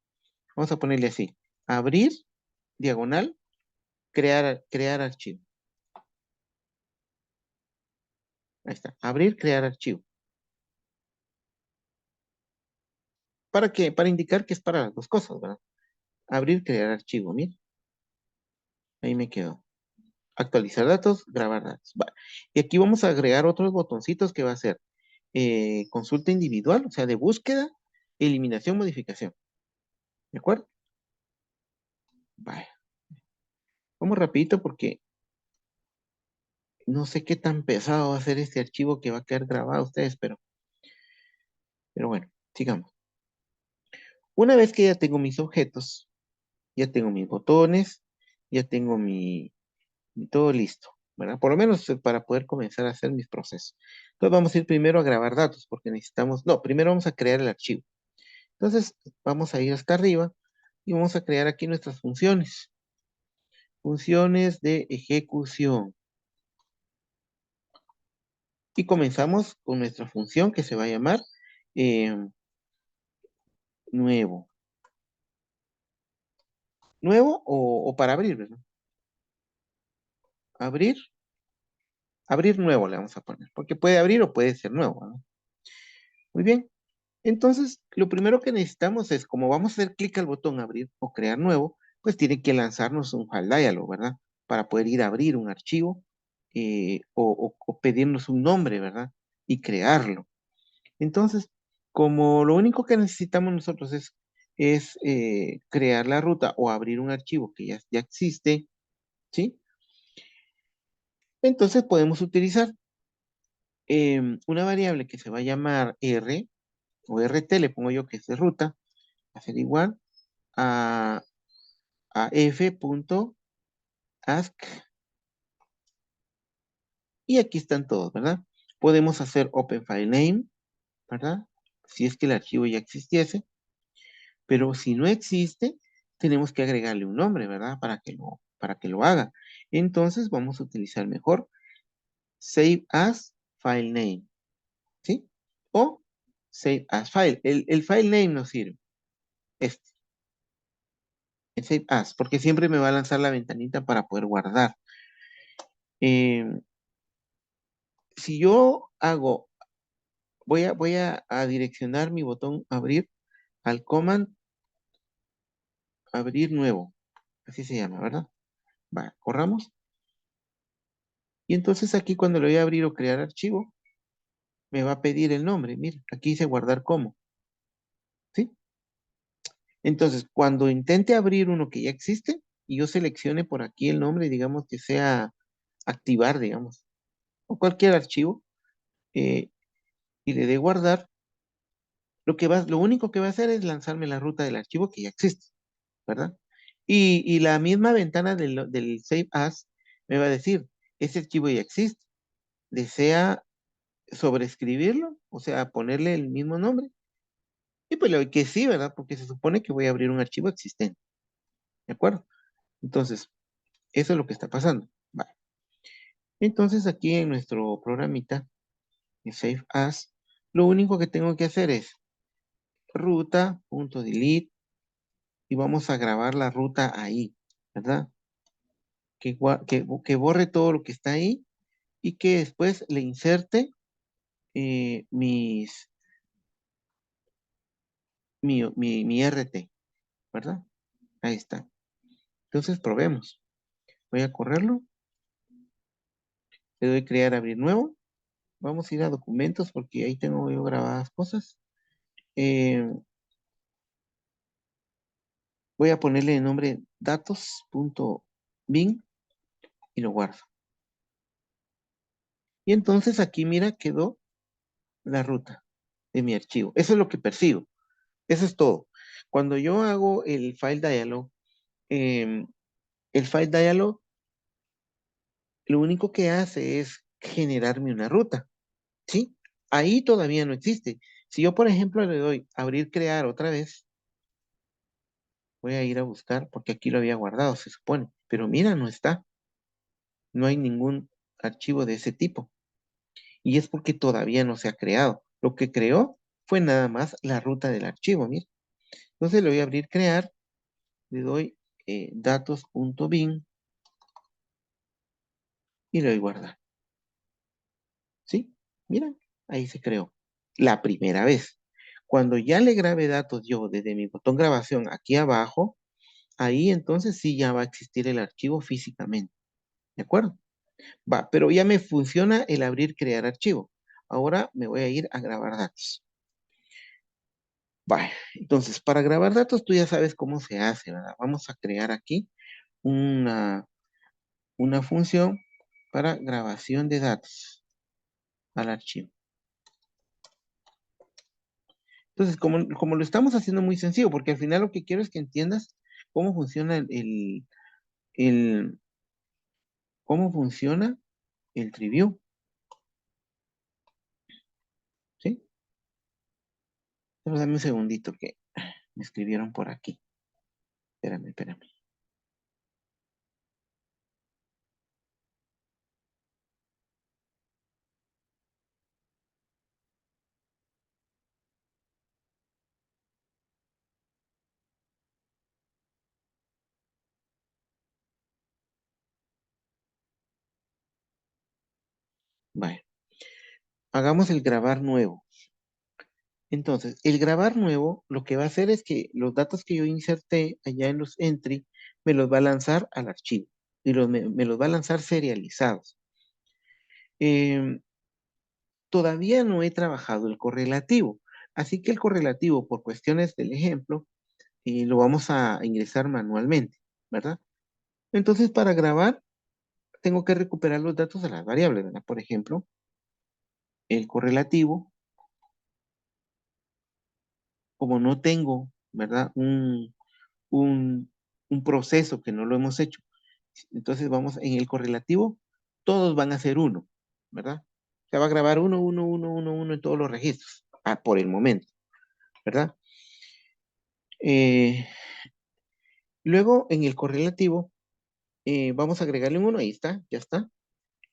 vamos a ponerle así, abrir, diagonal, crear archivo. Ahí está, abrir, crear archivo. ¿Para qué? Para indicar que es para las dos cosas, ¿verdad? Abrir, crear archivo, mira, ahí me quedó. Actualizar datos, grabar datos. Va. Y aquí vamos a agregar otros botoncitos que va a ser consulta individual, o sea, de búsqueda, eliminación, modificación. ¿De acuerdo? Vaya. Vamos rapidito porque no sé qué tan pesado va a ser este archivo que va a quedar grabado a ustedes, pero bueno, sigamos. Una vez que ya tengo mis objetos, ya tengo mis botones, ya tengo todo listo, ¿verdad? Por lo menos para poder comenzar a hacer mis procesos. Entonces vamos a ir primero a grabar datos porque necesitamos, no, primero vamos a crear el archivo. Entonces vamos a ir hasta arriba y vamos a crear aquí nuestras funciones. Funciones de ejecución. Y comenzamos con nuestra función que se va a llamar eh, nuevo. Nuevo o para abrir, ¿verdad? Abrir, abrir nuevo le vamos a poner, porque puede abrir o puede ser nuevo, ¿no? Muy bien. Entonces, lo primero que necesitamos es, como vamos a hacer clic al botón abrir o crear nuevo, pues tiene que lanzarnos un file dialog, ¿verdad? Para poder ir a abrir un archivo o pedirnos un nombre, ¿verdad? Y crearlo. Entonces, como lo único que necesitamos nosotros es crear la ruta o abrir un archivo que ya existe, ¿sí? Entonces podemos utilizar una variable que se va a llamar R o RT, le pongo yo que es de ruta, va a ser igual a, a f.ask y aquí están todos, ¿verdad? Podemos hacer open file name, ¿verdad? Si es que el archivo ya existiese, pero si no existe, tenemos que agregarle un nombre, ¿verdad? Para que lo haga. Entonces vamos a utilizar mejor save as file name, ¿sí? O save as file. El file name nos sirve, este, el save as, porque siempre me va a lanzar la ventanita para poder guardar. Eh, si yo hago, voy a direccionar mi botón abrir al command abrir nuevo, así se llama, ¿verdad? Va, corramos. Y entonces aquí cuando le voy a abrir o crear archivo, me va a pedir el nombre. Mira, aquí dice guardar como, ¿sí? Entonces, cuando intente abrir uno que ya existe y yo seleccione por aquí el nombre, digamos que sea activar, digamos, o cualquier archivo, eh, y le dé guardar, lo único que va a hacer es lanzarme la ruta del archivo que ya existe, ¿verdad? Y la misma ventana del Save As me va a decir, ese archivo ya existe, desea sobreescribirlo, o sea, ponerle el mismo nombre. Y pues le doy que sí, ¿verdad? Porque se supone que voy a abrir un archivo existente, ¿de acuerdo? Entonces, eso es lo que está pasando. Vale. Entonces, aquí en nuestro programita, en Save As, lo único que tengo que hacer es ruta.delete y vamos a grabar la ruta ahí, ¿verdad? Que borre todo lo que está ahí y que después le inserte mi RT, ¿verdad? Ahí está. Entonces, probemos. Voy a correrlo, le doy crear, abrir nuevo. Vamos a ir a documentos porque ahí tengo yo grabadas cosas. Eh, Voy a ponerle el nombre datos.bin y lo guardo. Y entonces aquí, mira, quedó la ruta de mi archivo. Eso es lo que percibo. Eso es todo. Cuando yo hago em, el file dialog, lo único que hace es generarme una ruta, ¿sí? Ahí todavía no existe. Si yo, por ejemplo, le doy abrir, crear otra vez, voy a ir a buscar porque aquí lo había guardado, se supone. Pero mira, no está. No hay ningún archivo de ese tipo. Y es porque todavía no se ha creado. Lo que creó fue nada más la ruta del archivo, mira. Entonces le voy a abrir crear, le doy datos.bin y le doy guardar. ¿Sí? Mira, ahí se creó. La primera vez. Cuando ya le grabé datos yo desde mi botón grabación aquí abajo, ahí entonces sí ya va a existir el archivo físicamente. ¿De acuerdo? Va, pero ya me funciona el abrir, crear archivo. Ahora me voy a ir a grabar datos. Vale, entonces para grabar datos tú ya sabes cómo se hace, ¿verdad? Vamos a crear aquí una, una función para grabación de datos al archivo. Entonces, como lo estamos haciendo muy sencillo, porque al final lo que quiero es que entiendas cómo funciona el- cómo funciona el TreeView, ¿sí? Pero dame un segundito que me escribieron por aquí. Espérame, espérame. Vale, hagamos el grabar nuevo. Entonces, el grabar nuevo, lo que va a hacer es que los datos que yo inserté allá en los entry, me los va a lanzar al archivo y me los va a lanzar serializados. Em, Todavía no he trabajado el correlativo, así que el correlativo, por cuestiones del ejemplo, lo vamos a ingresar manualmente, ¿verdad? Entonces, para grabar, tengo que recuperar los datos de las variables, ¿verdad? Por ejemplo, el correlativo, como no tengo, ¿verdad? Un, un proceso que no lo hemos hecho. Entonces vamos en el correlativo, todos van a ser uno, ¿verdad? Se va a grabar uno, uno, uno, uno, uno en todos los registros, por el momento, ¿verdad? Eh, Luego en el correlativo vamos a agregarle un uno, ahí está, ya está.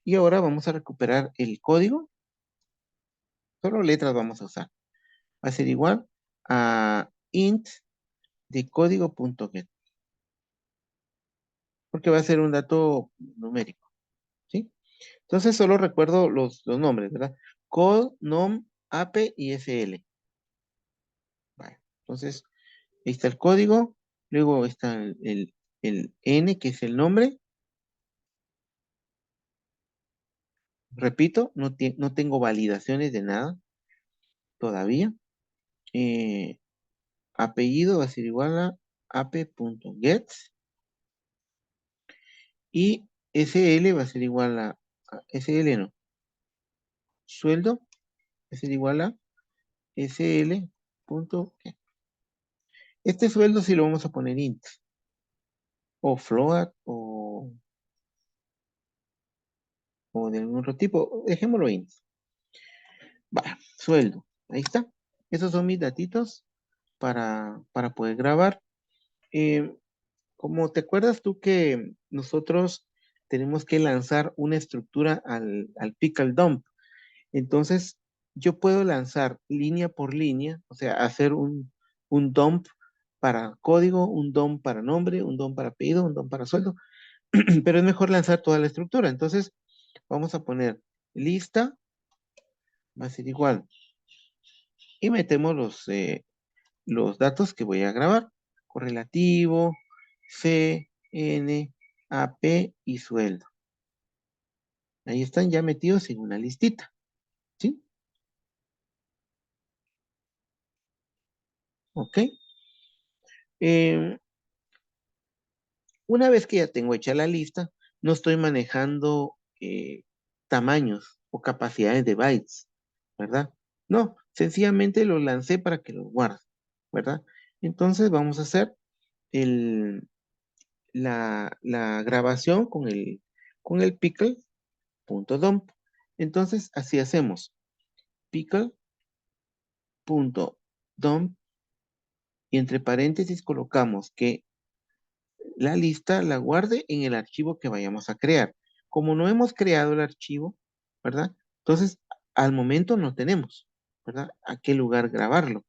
Y ahora vamos a recuperar el código, solo letras vamos a usar. Va a ser igual a int de código.get, porque va a ser un dato numérico, ¿sí? Entonces solo recuerdo los nombres, ¿verdad? Code, nom, ape y sl. Vale. Entonces, ahí está el código, luego está el n, que es el nombre. Repito, no tengo validaciones de nada todavía. Eh, Apellido va a ser igual a ape.get y sl va a ser igual a sl, no, sueldo va a ser igual a sl.get. Este sueldo sí lo vamos a poner int o float o de algún otro tipo. Dejémoslo int. Va, sueldo. Ahí está. Esos son mis datitos para poder grabar. Eh, Como te acuerdas tú que nosotros tenemos que lanzar una estructura al pickle dump. Entonces, yo puedo lanzar línea por línea, o sea, hacer un dump para código, un dump para nombre, un dump para apellido, un dump para sueldo, pero es mejor lanzar toda la estructura. Entonces, vamos a poner lista, va a ser igual, y metemos los datos que voy a grabar, correlativo, C, N, AP y sueldo. Ahí están ya metidos en una listita, ¿sí? ¿Ok? Eh, una vez que ya tengo hecha la lista, no estoy manejando tamaños o capacidades de bytes, ¿verdad? No, sencillamente lo lancé para que lo guarde, ¿verdad? Entonces vamos a hacer la grabación con el pickle.dump. Entonces, así hacemos. Pickle.dump y entre paréntesis colocamos que la lista la guarde en el archivo que vayamos a crear. Como no hemos creado el archivo, ¿verdad? Entonces, al momento no tenemos, ¿verdad? A qué lugar grabarlo.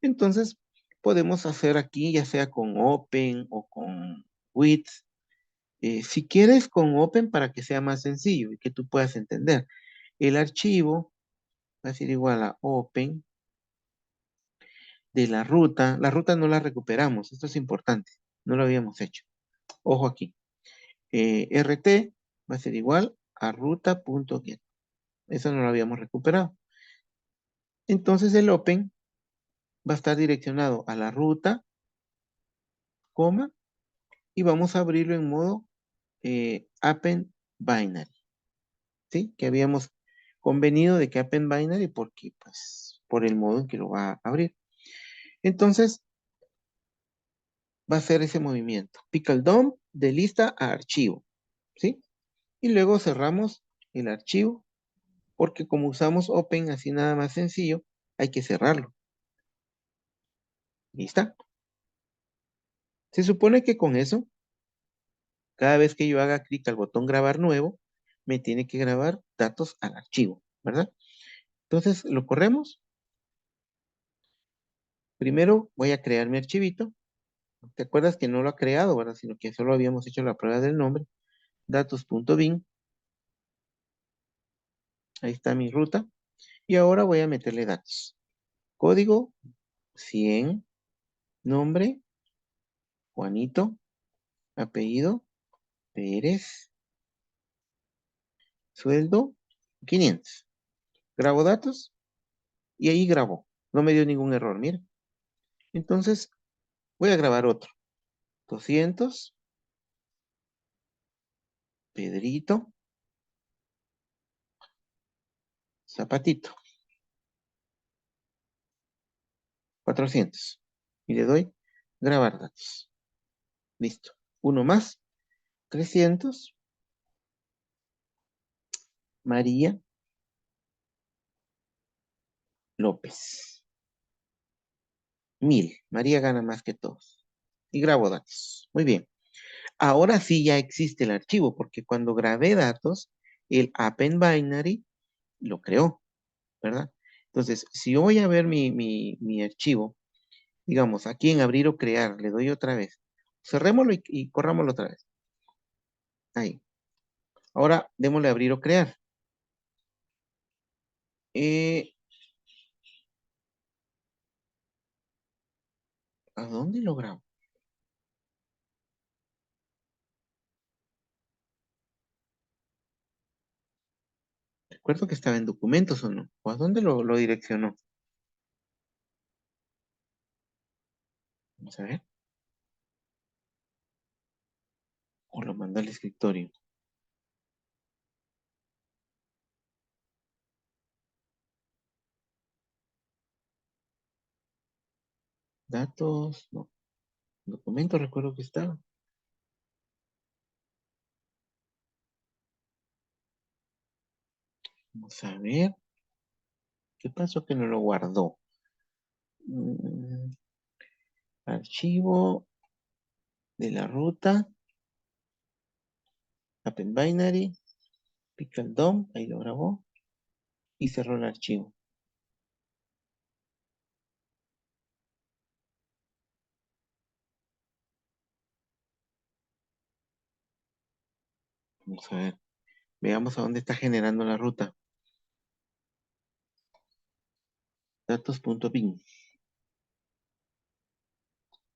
Entonces, podemos hacer aquí, ya sea con Open o con With. Si quieres con Open para que sea más sencillo y que tú puedas entender. El archivo va a ser igual a Open de la ruta. La ruta no la recuperamos, esto es importante, no lo habíamos hecho. Ojo aquí. RT va a ser igual a ruta.get. Eso no lo habíamos recuperado. Entonces el Open va a estar direccionado a la ruta, coma, y vamos a abrirlo en modo append binary. ¿Sí? Que habíamos convenido de que append binary porque, pues, por el modo en que lo va a abrir. Entonces, va a ser ese movimiento. Pickle dump de lista a archivo, ¿sí? Y luego cerramos el archivo porque como usamos Open así nada más sencillo, hay que cerrarlo. Y está. Se supone que con eso, cada vez que yo haga clic al botón grabar nuevo, me tiene que grabar datos al archivo, ¿verdad? Entonces lo corremos. Primero voy a crear mi archivito. ¿Te acuerdas que no lo ha creado, verdad? Sino que solo habíamos hecho la prueba del nombre. Datos.bin. Ahí está mi ruta. Y ahora voy a meterle datos. código, 100, nombre, Juanito, apellido, Pérez, sueldo, 500. Grabo datos y ahí grabó. No me dio ningún error, mira. Entonces, voy a grabar otro. 200, Pedrito, zapatito, 400. Y le doy grabar datos. Listo. Uno más, 300, María López. 1000. María gana más que todos. Y grabo datos. Muy bien. Ahora sí ya existe el archivo, porque cuando grabé datos, el append binary lo creó, ¿verdad? Entonces, si yo voy a ver mi archivo, digamos, aquí en abrir o crear, le doy otra vez. Cerrémoslo y corrámoslo otra vez. Ahí. Ahora démosle abrir o crear. Eh, ¿A dónde lo grabo? Recuerdo que estaba en documentos o no. ¿O a dónde lo direccionó? Vamos a ver. O lo mandó al escritorio. Datos, no. Documentos recuerdo que estaba. Vamos a ver. ¿Qué pasó que no lo guardó? Mm, archivo de la ruta. Append binary. Pickle DOM. Ahí lo grabó. Y cerró el archivo. Vamos a ver. Veamos a dónde está generando la ruta. Datos.bin.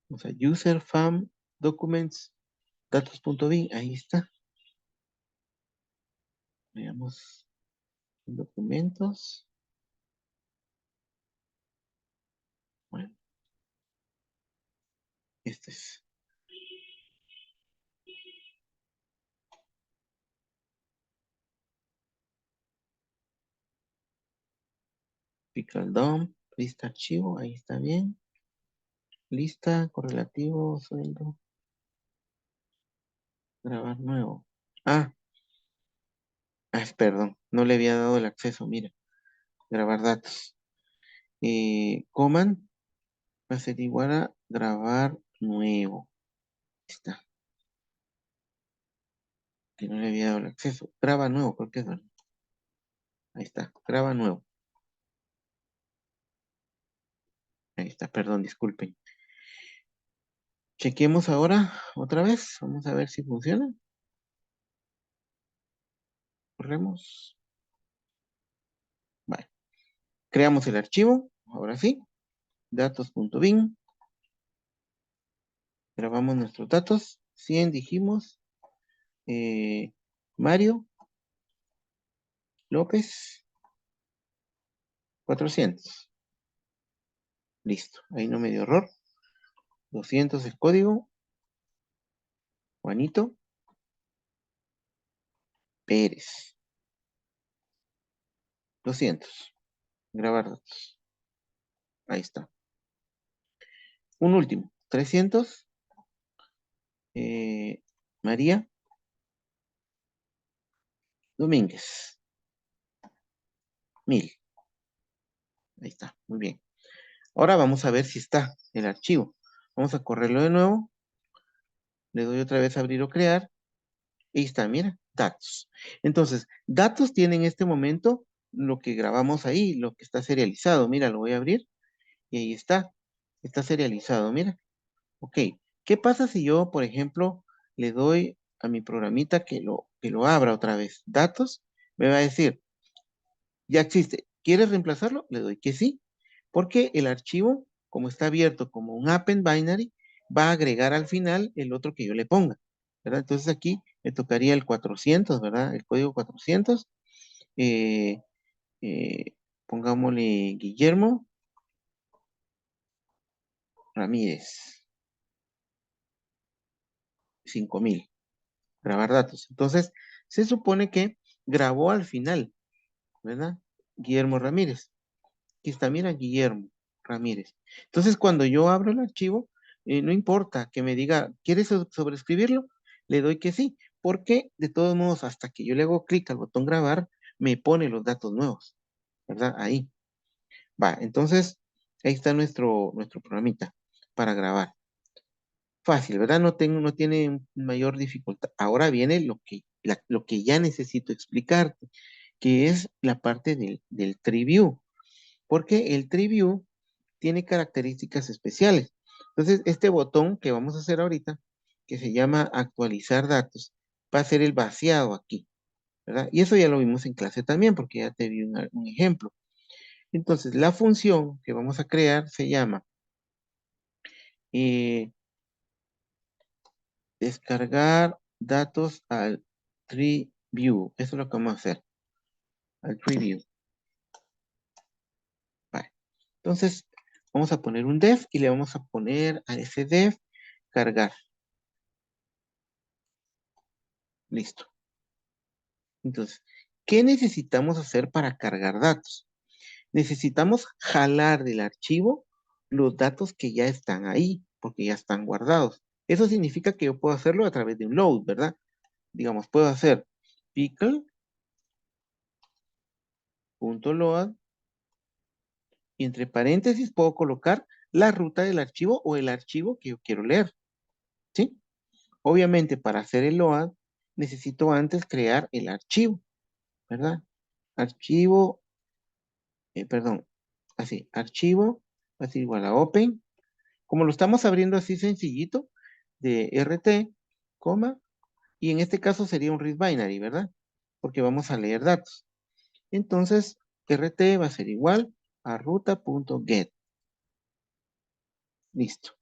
Vamos a user fam documents. Datos.bin. Ahí está. Veamos documentos. Bueno, este es. Pickle DOM. Lista archivo. Ahí está bien. Lista, correlativo, sueldo. Grabar nuevo. Ah, perdón. No le había dado el acceso. Mira. Grabar datos. Command va a ser igual a grabar nuevo. Ahí está. Que no le había dado el acceso. Graba nuevo, ¿por qué no? Ahí está. Graba nuevo. Ahí está, perdón, disculpen. Chequemos ahora otra vez. Vamos a ver si funciona. Corremos. Vale. Creamos el archivo. Ahora sí. Datos.bin. Grabamos nuestros datos. 100 dijimos. Mario López. 400. Listo. Ahí no me dio error. 200 el código. Juanito Pérez. 200. Grabar datos. Ahí está. Un último. 300. María Domínguez. 1000. Ahí está. Muy bien. Ahora vamos a ver si está el archivo. Vamos a correrlo de nuevo. Le doy otra vez a abrir o crear. Ahí está, mira, datos. Entonces, datos tiene en este momento lo que grabamos ahí, lo que está serializado. Mira, lo voy a abrir y ahí está. Está serializado, mira. Ok. ¿Qué pasa si yo, por ejemplo, le doy a mi programita que lo abra otra vez? Datos, me va a decir, ya existe. ¿Quieres reemplazarlo? Le doy que sí. Porque el archivo, como está abierto como un append binary, va a agregar al final el otro que yo le ponga, ¿verdad? Entonces aquí me tocaría el 400, ¿verdad? El código 400. eh, Pongámosle Guillermo Ramírez, 5000, grabar datos. Entonces, se supone que grabó al final, ¿verdad? Guillermo Ramírez. Aquí está, mira, Guillermo Ramírez. Entonces, cuando yo abro el archivo, no importa que me diga, ¿quieres sobreescribirlo? Le doy que sí, porque de todos modos, hasta que yo le hago clic al botón grabar, me pone los datos nuevos, ¿verdad? Ahí. Va, entonces, ahí está nuestro programita para grabar. Fácil, ¿verdad? No tiene mayor dificultad. Ahora viene lo que ya necesito explicarte, que es la parte del tree view, porque el tree view tiene características especiales. Entonces, este botón que vamos a hacer ahorita, que se llama actualizar datos, va a ser el vaciado aquí, ¿verdad? Y eso ya lo vimos en clase también, porque ya te vi un ejemplo. Entonces, la función que vamos a crear se llama eh, descargar datos al tree view. Eso es lo que vamos a hacer, al tree view. Vale. Entonces, vamos a poner un def y le vamos a poner a ese def cargar. Listo. Entonces, ¿qué necesitamos hacer para cargar datos? Necesitamos jalar del archivo los datos que ya están ahí, porque ya están guardados. Eso significa que yo puedo hacerlo a través de un load, ¿verdad? Digamos, puedo hacer pickle.load y entre paréntesis puedo colocar la ruta del archivo o el archivo que yo quiero leer, ¿sí? Obviamente, para hacer el load, necesito antes crear el archivo, ¿verdad? Archivo, perdón, así, archivo va a ser igual a open. Como lo estamos abriendo así sencillito, de RT, coma, y en este caso sería un read binary, ¿verdad? Porque vamos a leer datos. Entonces, RT va a ser igual a ruta.get. Listo.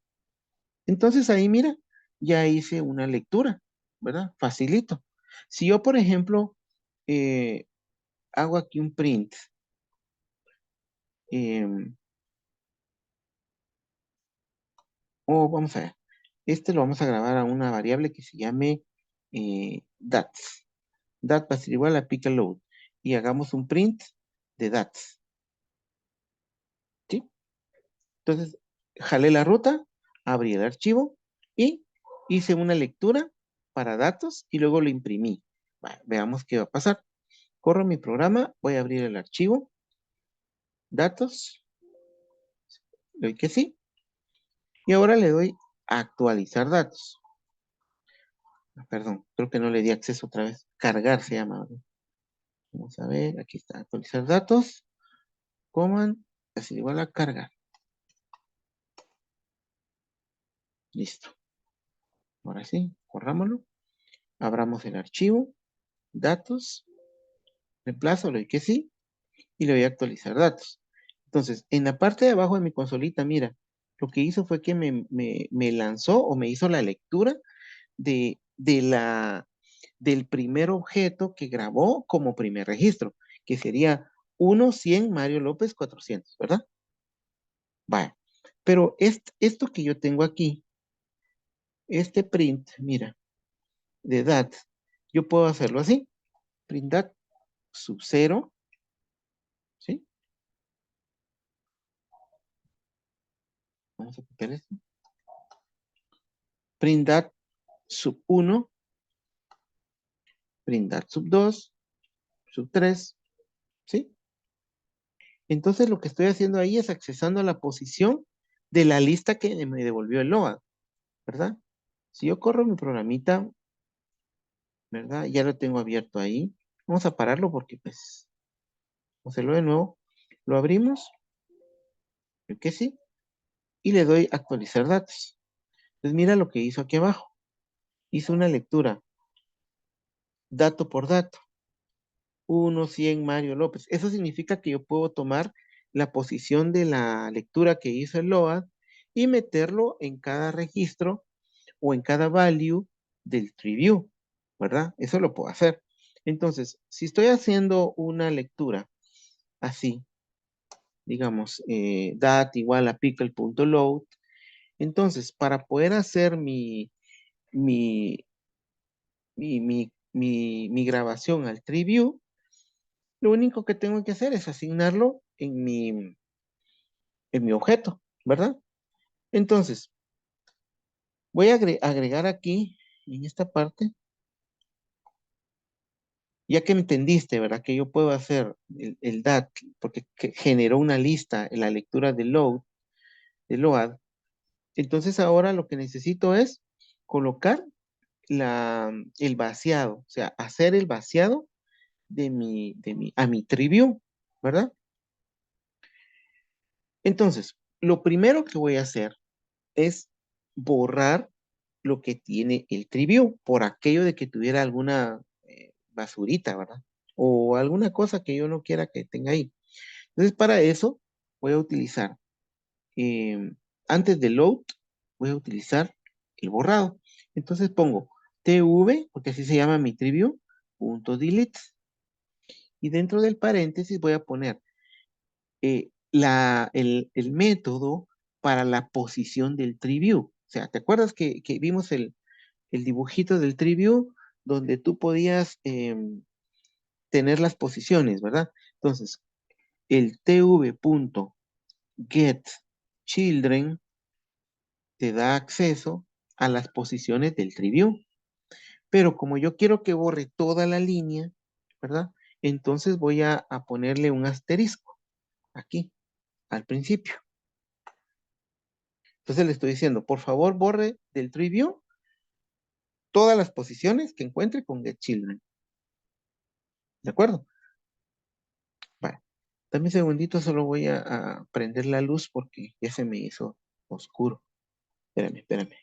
Entonces ahí, mira, ya hice una lectura, ¿verdad? Facilito. Si yo, por ejemplo, eh, hago aquí un print, em, o vamos a ver, este lo vamos a grabar a una variable que se llame DATS. Dat va a ser igual a pick and load. Y hagamos un print de DATS. ¿Sí? Entonces, jalé la ruta, abrí el archivo y hice una lectura para datos y luego lo imprimí. Veamos qué va a pasar. Corro mi programa, voy a abrir el archivo, datos, le doy que sí, y ahora le doy a actualizar datos. Perdón, creo que no le di acceso otra vez. Cargar se llama. Vamos a ver, aquí está, actualizar datos, command, es igual a cargar. Listo. Ahora sí, corrámoslo. Abramos el archivo, datos, reemplazo, le doy que sí, y le voy a actualizar datos. Entonces, en la parte de abajo de mi consolita, mira, lo que hizo fue que me lanzó o me hizo la lectura del primer objeto que grabó como primer registro, que sería 100 Mario López 400, ¿verdad? Vaya. Pero esto que yo tengo aquí, este print, mira, de dat, yo puedo hacerlo así, print dat sub 0, ¿sí? Vamos a copiar esto. Print dat sub 1, print dat sub 2, sub 3, ¿sí? Entonces lo que estoy haciendo ahí es accesando a la posición de la lista que me devolvió el load, ¿verdad? Si yo corro mi programita, ¿verdad? Ya lo tengo abierto ahí. Vamos a pararlo porque pues, vamos a hacerlo de nuevo. Lo abrimos, creo que sí, y le doy actualizar datos. Entonces mira lo que hizo aquí abajo. Hizo una lectura, dato por dato. 100 Mario López. Eso significa que yo puedo tomar la posición de la lectura que hizo el load y meterlo en cada registro o en cada value del tree view, ¿verdad? Eso lo puedo hacer. Entonces, si estoy haciendo una lectura así, digamos, dat igual a pickle.load, entonces, para poder hacer mi, mi grabación al tree view, lo único que tengo que hacer es asignarlo en mi objeto, ¿verdad? Entonces, voy a agregar aquí, en esta parte, ya que entendiste, ¿verdad? Que yo puedo hacer el DAT, porque generó una lista en la lectura de load. Entonces ahora lo que necesito es colocar el vaciado, o sea, hacer el vaciado a mi tree view, ¿verdad? Entonces, lo primero que voy a hacer es borrar lo que tiene el tree view por aquello de que tuviera alguna basurita, ¿verdad? O alguna cosa que yo no quiera que tenga ahí. Entonces, para eso voy a utilizar, eh, antes de load, voy a utilizar el borrado. Entonces pongo tv, porque así se llama mi tree view, punto delete. Y dentro del paréntesis voy a poner el método para la posición del tree view. O sea, ¿te acuerdas que vimos el dibujito del tree view donde tú podías tener las posiciones, ¿verdad? Entonces, el tv.getChildren te da acceso a las posiciones del tree view. Pero como yo quiero que borre toda la línea, ¿verdad? Entonces voy a ponerle un asterisco aquí, al principio. Entonces le estoy diciendo, por favor, borre del tree view todas las posiciones que encuentre con getChildren. ¿De acuerdo? Vale. Dame un segundito, solo voy a prender la luz porque ya se me hizo oscuro. Espérame, espérame.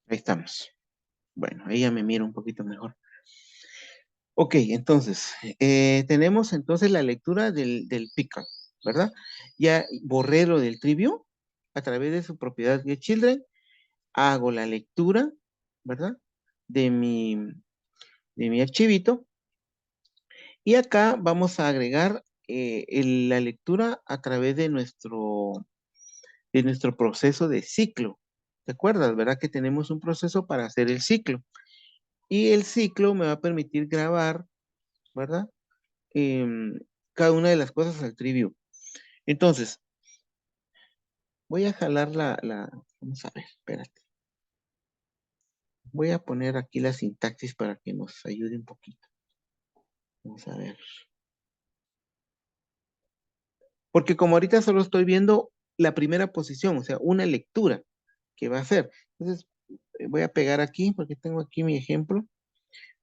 Ahí estamos. Bueno, ahí ya me miro un poquito mejor. Ok, entonces, tenemos entonces la lectura del pickle, ¿verdad? Ya borré lo del tree view a través de su propiedad getChildren, hago la lectura, ¿verdad? De mi, de mi archivito, y acá vamos a agregar la lectura a través de nuestro proceso de ciclo. ¿Te acuerdas, verdad? Que tenemos un proceso para hacer el ciclo. Y el ciclo me va a permitir grabar, ¿verdad? em, cada una de las cosas al tree view. Entonces, voy a jalar vamos a ver, espérate. Voy a poner aquí la sintaxis para que nos ayude un poquito. Vamos a ver. Porque como ahorita solo estoy viendo la primera posición, o sea, una lectura que va a hacer. Entonces, voy a pegar aquí, porque tengo aquí mi ejemplo.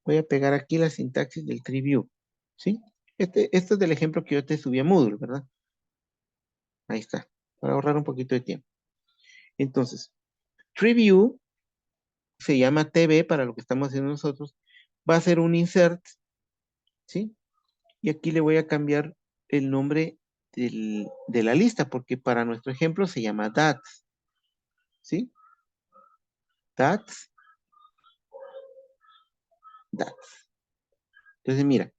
Voy a pegar aquí la sintaxis del tree view. ¿Sí? Este es del ejemplo que yo te subí a Moodle, ¿verdad? Ahí está, para ahorrar un poquito de tiempo. Entonces, tree view se llama TV para lo que estamos haciendo nosotros, va a ser un insert, ¿sí? Y aquí le voy a cambiar el nombre de la lista, porque para nuestro ejemplo se llama DATS, ¿sí? DATS, DATS. Entonces, mira,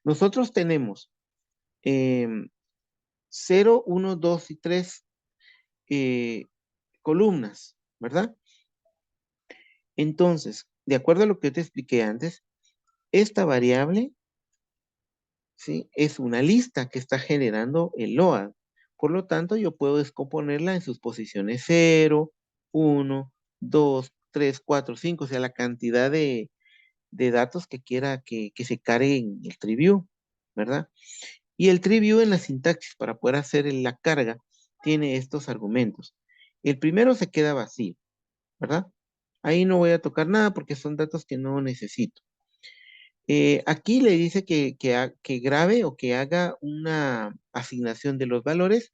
nosotros tenemos 0, 1, 2 y 3 columnas, ¿verdad? Entonces, de acuerdo a lo que yo te expliqué antes, esta variable, ¿sí? Es una lista que está generando el load. Por lo tanto, yo puedo descomponerla en sus posiciones 0, 1, 2, 3, 4, 5, o sea, la cantidad de datos que quiera que se cargue en el tree view, ¿verdad? Y el tree view en la sintaxis para poder hacer la carga tiene estos argumentos. El primero se queda vacío, ¿verdad? Ahí no voy a tocar nada porque son datos que no necesito. Aquí le dice que grabe o que haga una asignación de los valores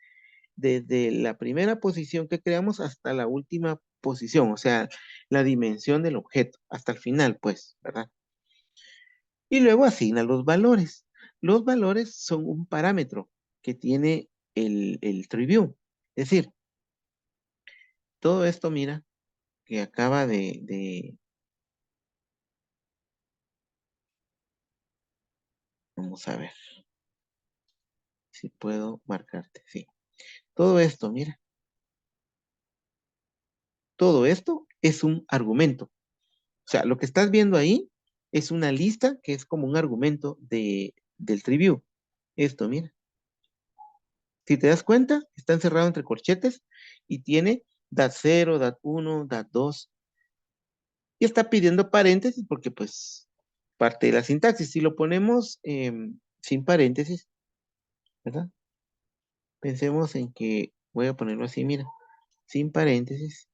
desde la primera posición que creamos hasta la última posición, o sea, la dimensión del objeto, hasta el final, pues, ¿verdad? Y luego asigna los valores. Los valores son un parámetro que tiene el TreeView. Es decir, todo esto, mira, que acaba vamos a ver si puedo marcarte, sí. Todo esto, mira, todo esto es un argumento. O sea, lo que estás viendo ahí es una lista que es como un argumento del TreeView. Esto, mira. Si te das cuenta, está encerrado entre corchetes y tiene DAT 0, DAT 1, DAT 2. Y está pidiendo paréntesis porque, pues, parte de la sintaxis. Si lo ponemos sin paréntesis, ¿verdad? Pensemos en que voy a ponerlo así, mira, sin paréntesis,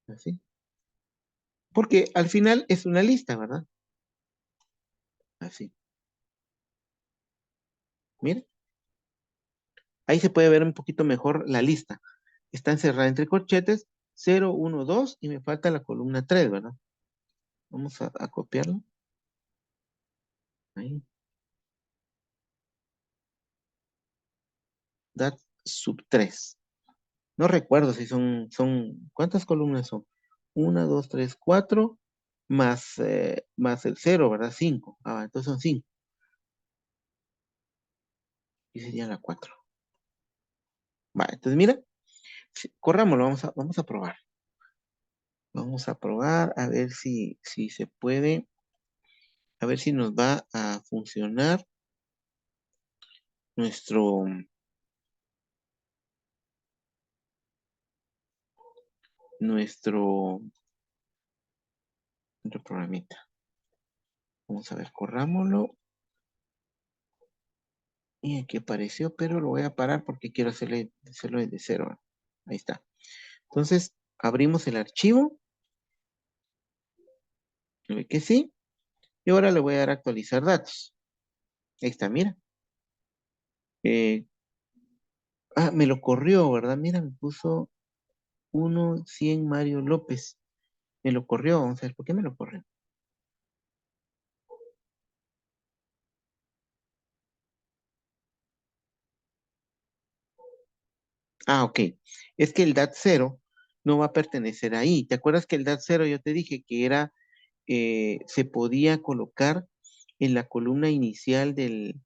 así. Porque al final es una lista, ¿verdad? Así. Mira, ahí se puede ver un poquito mejor la lista. Está encerrada entre corchetes 0, 1, 2 y me falta la columna 3, ¿verdad? Vamos a copiarlo. Ahí. Dat sub 3. No recuerdo si ¿cuántas columnas son? Una, dos, tres, cuatro, más el cero, ¿verdad? Cinco. Ah, entonces son cinco. Y sería la cuatro. Va, entonces mira, corrámoslo, vamos a probar. Vamos a probar a ver si se puede, a ver si nos va a funcionar nuestro, nuestro, nuestro programita. Vamos a ver, corrámoslo. Y aquí apareció, pero lo voy a parar porque quiero hacerlo desde cero. Ahí está. Entonces, abrimos el archivo. Ve que sí. Y ahora le voy a dar a actualizar datos. Ahí está, mira. Eh, me lo corrió, ¿verdad? Mira, me puso 100 Mario López. Me lo corrió. Vamos a ver, ¿por qué me lo corrió? Ah, ok. Es que el DAT 0 no va a pertenecer ahí. ¿Te acuerdas que el DAT 0 yo te dije que se podía colocar en la columna inicial del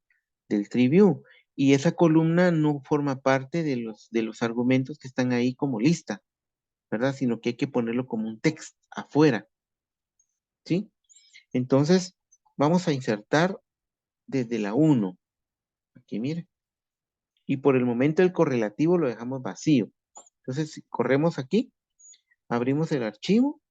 TreeView? Y esa columna no forma parte de los argumentos que están ahí como lista, ¿verdad? Sino que hay que ponerlo como un text afuera, ¿sí? Entonces, vamos a insertar desde la 1. Aquí, mire. Y por el momento el correlativo lo dejamos vacío. Entonces, si corremos aquí, abrimos el archivo,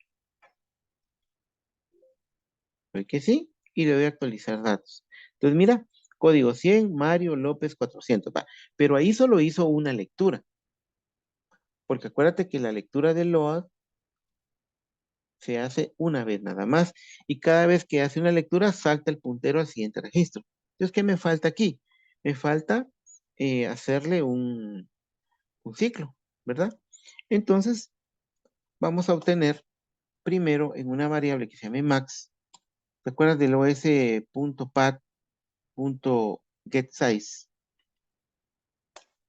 ve que sí, y le doy a actualizar datos. Entonces, mira, código 100, Mario López 400. Va. Pero ahí solo hizo una lectura, porque acuérdate que la lectura del load se hace una vez nada más, y cada vez que hace una lectura salta el puntero al siguiente registro. Entonces, ¿qué me falta aquí? Me falta hacerle un ciclo, ¿verdad? Entonces, vamos a obtener primero en una variable que se llame max. ¿Te acuerdas del os.pad.getSize?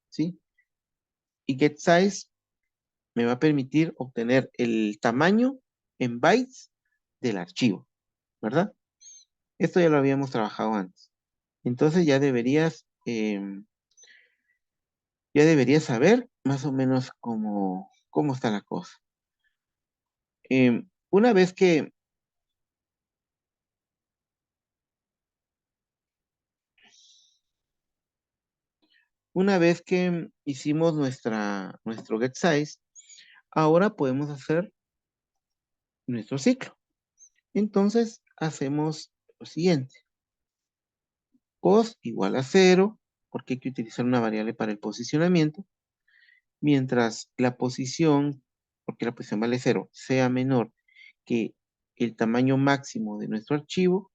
¿Sí? Y getSize me va a permitir obtener el tamaño en bytes del archivo, ¿verdad? Esto ya lo habíamos trabajado antes. Entonces ya deberías saber más o menos cómo está la cosa. Una vez que hicimos nuestro getSize, ahora podemos hacer nuestro ciclo. Entonces hacemos lo siguiente. Pos igual a 0, porque hay que utilizar una variable para el posicionamiento, mientras la posición porque la posición vale 0, sea menor que el tamaño máximo de nuestro archivo,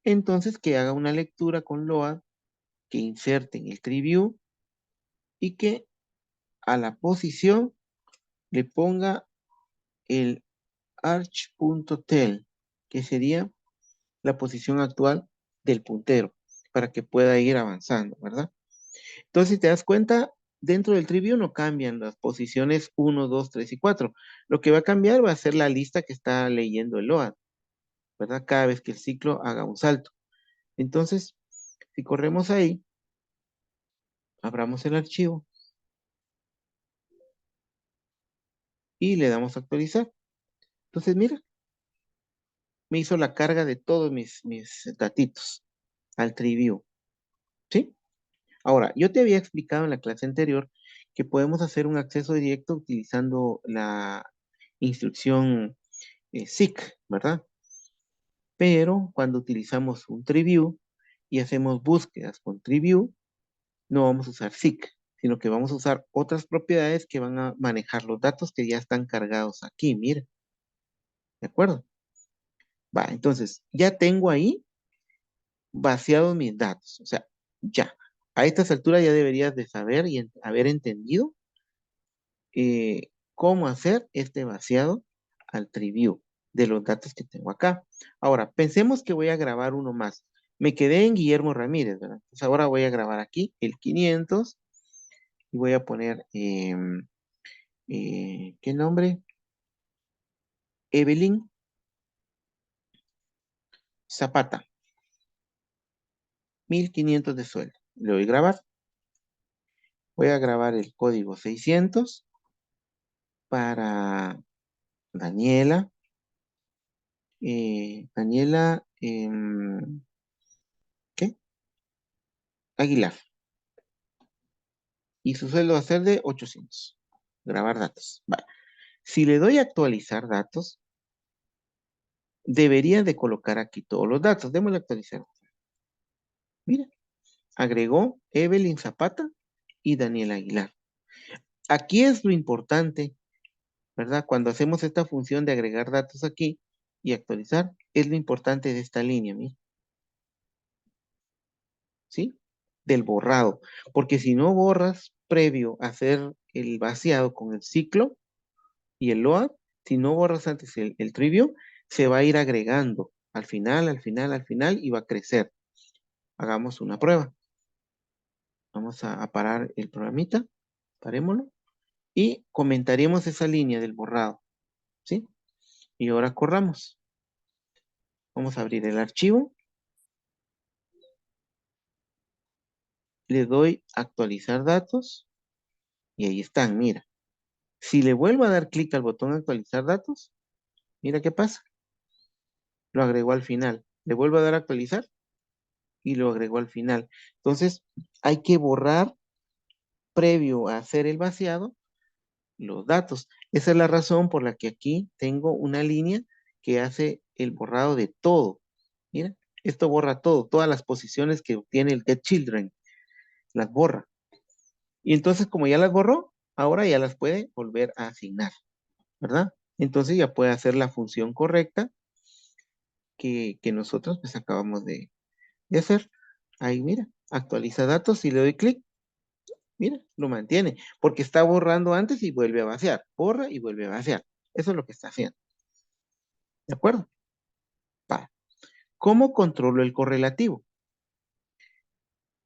entonces que haga una lectura con load, que inserte en el tree view y que a la posición le ponga el arch.tel, que sería la posición actual del puntero, para que pueda ir avanzando, ¿verdad? Entonces, si te das cuenta, dentro del tree view no cambian las posiciones 1, 2, 3 y 4. Lo que va a cambiar va a ser la lista que está leyendo el load, ¿verdad? Cada vez que el ciclo haga un salto. Entonces, si corremos ahí, abramos el archivo y le damos a actualizar. Entonces, mira, me hizo la carga de todos mis datitos al tree view, ¿sí? Ahora, yo te había explicado en la clase anterior que podemos hacer un acceso directo utilizando la instrucción seek, ¿verdad? Pero cuando utilizamos un tree view y hacemos búsquedas con tree view, no vamos a usar seek, sino que vamos a usar otras propiedades que van a manejar los datos que ya están cargados aquí, mira, ¿de acuerdo? Va, entonces, ya tengo ahí vaciados mis datos, o sea, ya. A estas alturas ya deberías de saber y haber entendido cómo hacer este vaciado al tree view de los datos que tengo acá. Ahora, pensemos que voy a grabar uno más. Me quedé en Guillermo Ramírez, ¿verdad? Entonces ahora voy a grabar aquí el 500 y voy a poner, ¿qué nombre? Evelyn Zapata, 1500 de sueldo. Le doy grabar. Voy a grabar el código 600 para Daniela. Daniela, ¿qué? Aguilar. Y su sueldo va a ser de 800. Grabar datos. Vale. Si le doy a actualizar datos, debería de colocar aquí todos los datos. Démosle a actualizar. Mira, agregó Evelyn Zapata y Daniel Aguilar. Aquí es lo importante, ¿verdad? Cuando hacemos esta función de agregar datos aquí y actualizar, es lo importante de esta línea, mira. ¿Sí? Del borrado. Porque si no borras previo a hacer el vaciado con el ciclo, y el load, si no borras antes el tree view, se va a ir agregando al final, al final, al final y va a crecer. Hagamos una prueba. Vamos a parar el programita, parémoslo, y comentaremos esa línea del borrado, ¿sí? Y ahora corramos. Vamos a abrir el archivo, le doy actualizar datos y ahí están, mira. Si le vuelvo a dar clic al botón actualizar datos, mira qué pasa. Lo agregó al final. Le vuelvo a dar actualizar y lo agregó al final. Entonces, hay que borrar previo a hacer el vaciado los datos. Esa es la razón por la que aquí tengo una línea que hace el borrado de todo. Mira, esto borra todo, todas las posiciones que obtiene el getChildren, las borra. Y entonces, como ya las borró, ahora ya las puede volver a asignar, ¿verdad? Entonces ya puede hacer la función correcta que nosotros pues acabamos de hacer. Ahí mira, actualiza datos y le doy clic. Mira, lo mantiene, porque está borrando antes y vuelve a vaciar. Borra y vuelve a vaciar. Eso es lo que está haciendo. ¿De acuerdo? Para. ¿Cómo controlo el correlativo?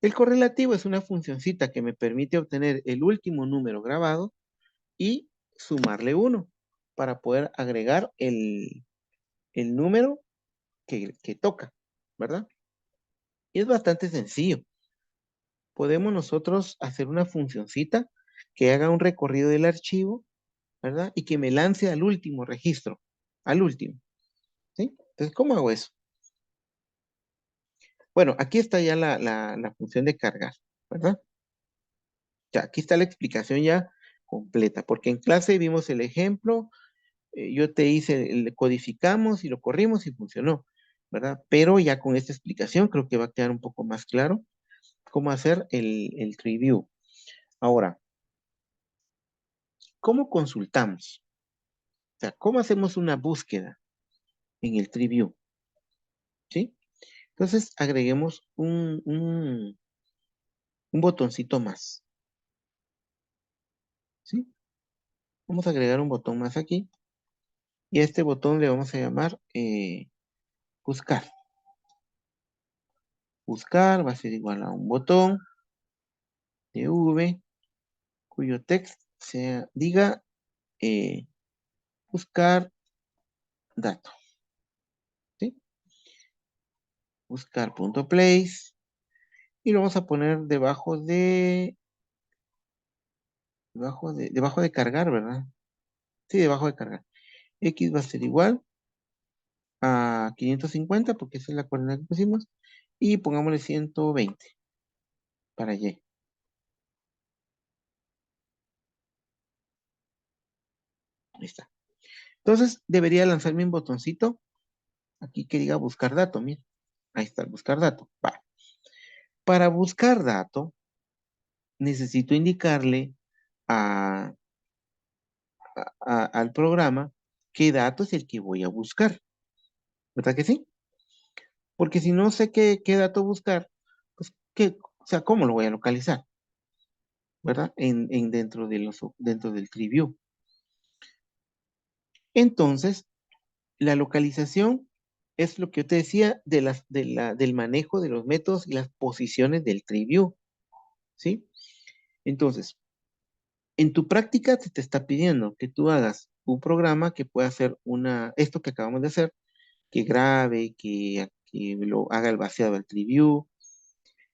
El correlativo es una funcioncita que me permite obtener el último número grabado y sumarle uno para poder agregar el número que toca, ¿verdad? Y es bastante sencillo. Podemos nosotros hacer una funcioncita que haga un recorrido del archivo, ¿verdad? Y que me lance al último registro, al último, ¿sí? Entonces, ¿cómo hago eso? Bueno, aquí está ya la función de cargar, ¿verdad? Ya, aquí está la explicación ya completa, porque en clase vimos el ejemplo, yo te hice, codificamos y lo corrimos y funcionó, ¿verdad? Pero ya con esta explicación creo que va a quedar un poco más claro cómo hacer el tree view. Ahora, ¿cómo consultamos? O sea, ¿cómo hacemos una búsqueda en el tree view? ¿Sí? Entonces, agreguemos un botoncito más. ¿Sí? Vamos a agregar un botón más aquí. Y a este botón le vamos a llamar buscar. Buscar va a ser igual a un botón de V cuyo texto diga buscar dato. ¿Sí? Buscar.place. Y lo vamos a poner debajo de cargar, ¿verdad? Sí, debajo de cargar. X va a ser igual a 550 porque esa es la coordenada que pusimos. Y pongámosle 120 para Y. Ahí está. Entonces debería lanzarme un botoncito aquí que diga buscar dato. Mira, ahí está el buscar dato. Va. Para buscar dato, necesito indicarle a, al programa qué dato es el que voy a buscar. ¿Verdad que sí? Porque si no sé qué dato buscar, pues, o sea, ¿cómo lo voy a localizar? ¿Verdad? Dentro del tree view. Entonces, la localización es lo que yo te decía del manejo de los métodos y las posiciones del tree view. ¿Sí? Entonces, en tu práctica se te está pidiendo que tú hagas un programa que pueda hacer esto que acabamos de hacer, que grabe, que lo haga el vaciado del tree view,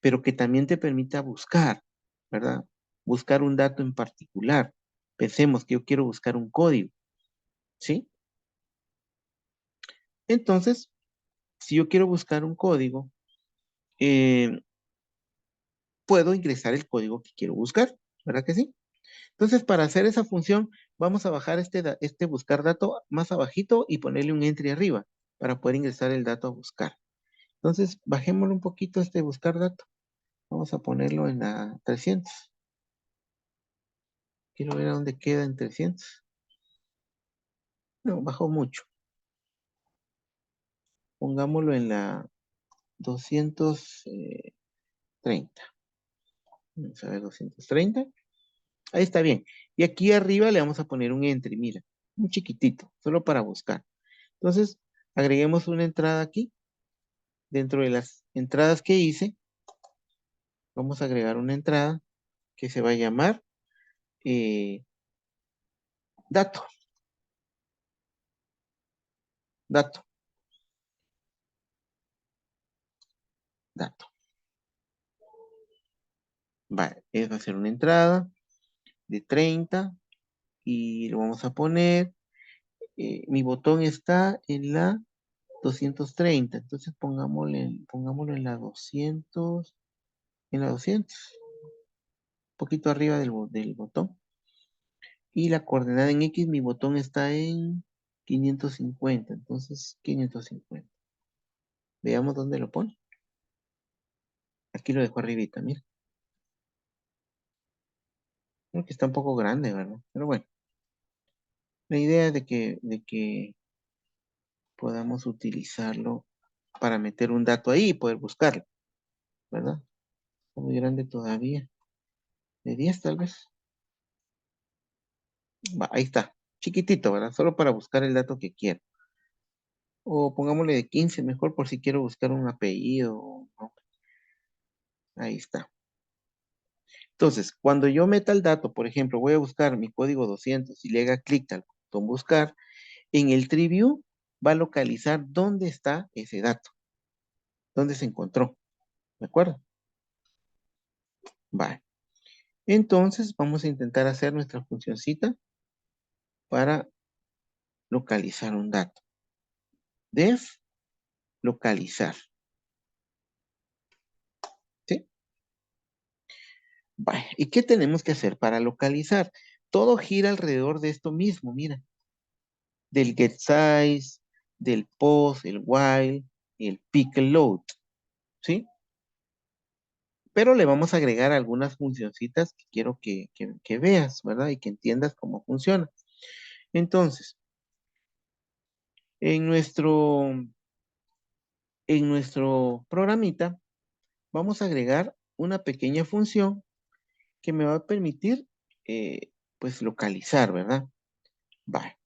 pero que también te permita buscar, ¿verdad? Buscar un dato en particular. Pensemos que yo quiero buscar un código, ¿sí? Entonces, si yo quiero buscar un código, eh, puedo ingresar el código que quiero buscar, ¿verdad que sí? Entonces, para hacer esa función, vamos a bajar este buscar dato más abajito y ponerle un entry arriba para poder ingresar el dato a buscar. Entonces, bajémosle un poquito este buscar dato. Vamos a ponerlo en la 300. Quiero ver a dónde queda en 300. No, bajó mucho. Pongámoslo en la 230. Vamos a ver, 230. Ahí está bien. Y aquí arriba le vamos a poner un entry, mira, un chiquitito, solo para buscar. Entonces, agreguemos una entrada aquí. Dentro de las entradas que hice, vamos a agregar una entrada que se va a llamar eh, dato, dato, dato. Vale, va a ser una entrada de 30 y lo vamos a poner. Mi botón está en la 230, entonces pongámoslo en la 200, un poquito arriba del botón. Y la coordenada en X, mi botón está en 550, entonces 550. Veamos dónde lo pone. Aquí lo dejo arribita, mira. Creo que está un poco grande, ¿verdad? Pero bueno, la idea es de que podamos utilizarlo para meter un dato ahí y poder buscarlo, ¿verdad? Está muy grande todavía. De 10 tal vez. Va, ahí está. Chiquitito, ¿verdad? Solo para buscar el dato que quiero. O pongámosle de 15 mejor por si quiero buscar un apellido. ¿No? Ahí está. Entonces, cuando yo meta el dato, por ejemplo, voy a buscar mi código 200 y le haga clic al botón buscar, en el tree view va a localizar dónde está ese dato, dónde se encontró. ¿De acuerdo? Vale. Entonces, vamos a intentar hacer nuestra funcioncita para localizar un dato. Def localizar. ¿Sí? Vale. ¿Y qué tenemos que hacer para localizar? Todo gira alrededor de esto mismo, mira. Del get size, del post, el while, el pick load. ¿Sí? Pero le vamos a agregar algunas funcioncitas que quiero que veas, ¿verdad? Y que entiendas cómo funciona. Entonces, En nuestro programita vamos a agregar una pequeña función que me va a permitir, pues, localizar, ¿verdad? Vale.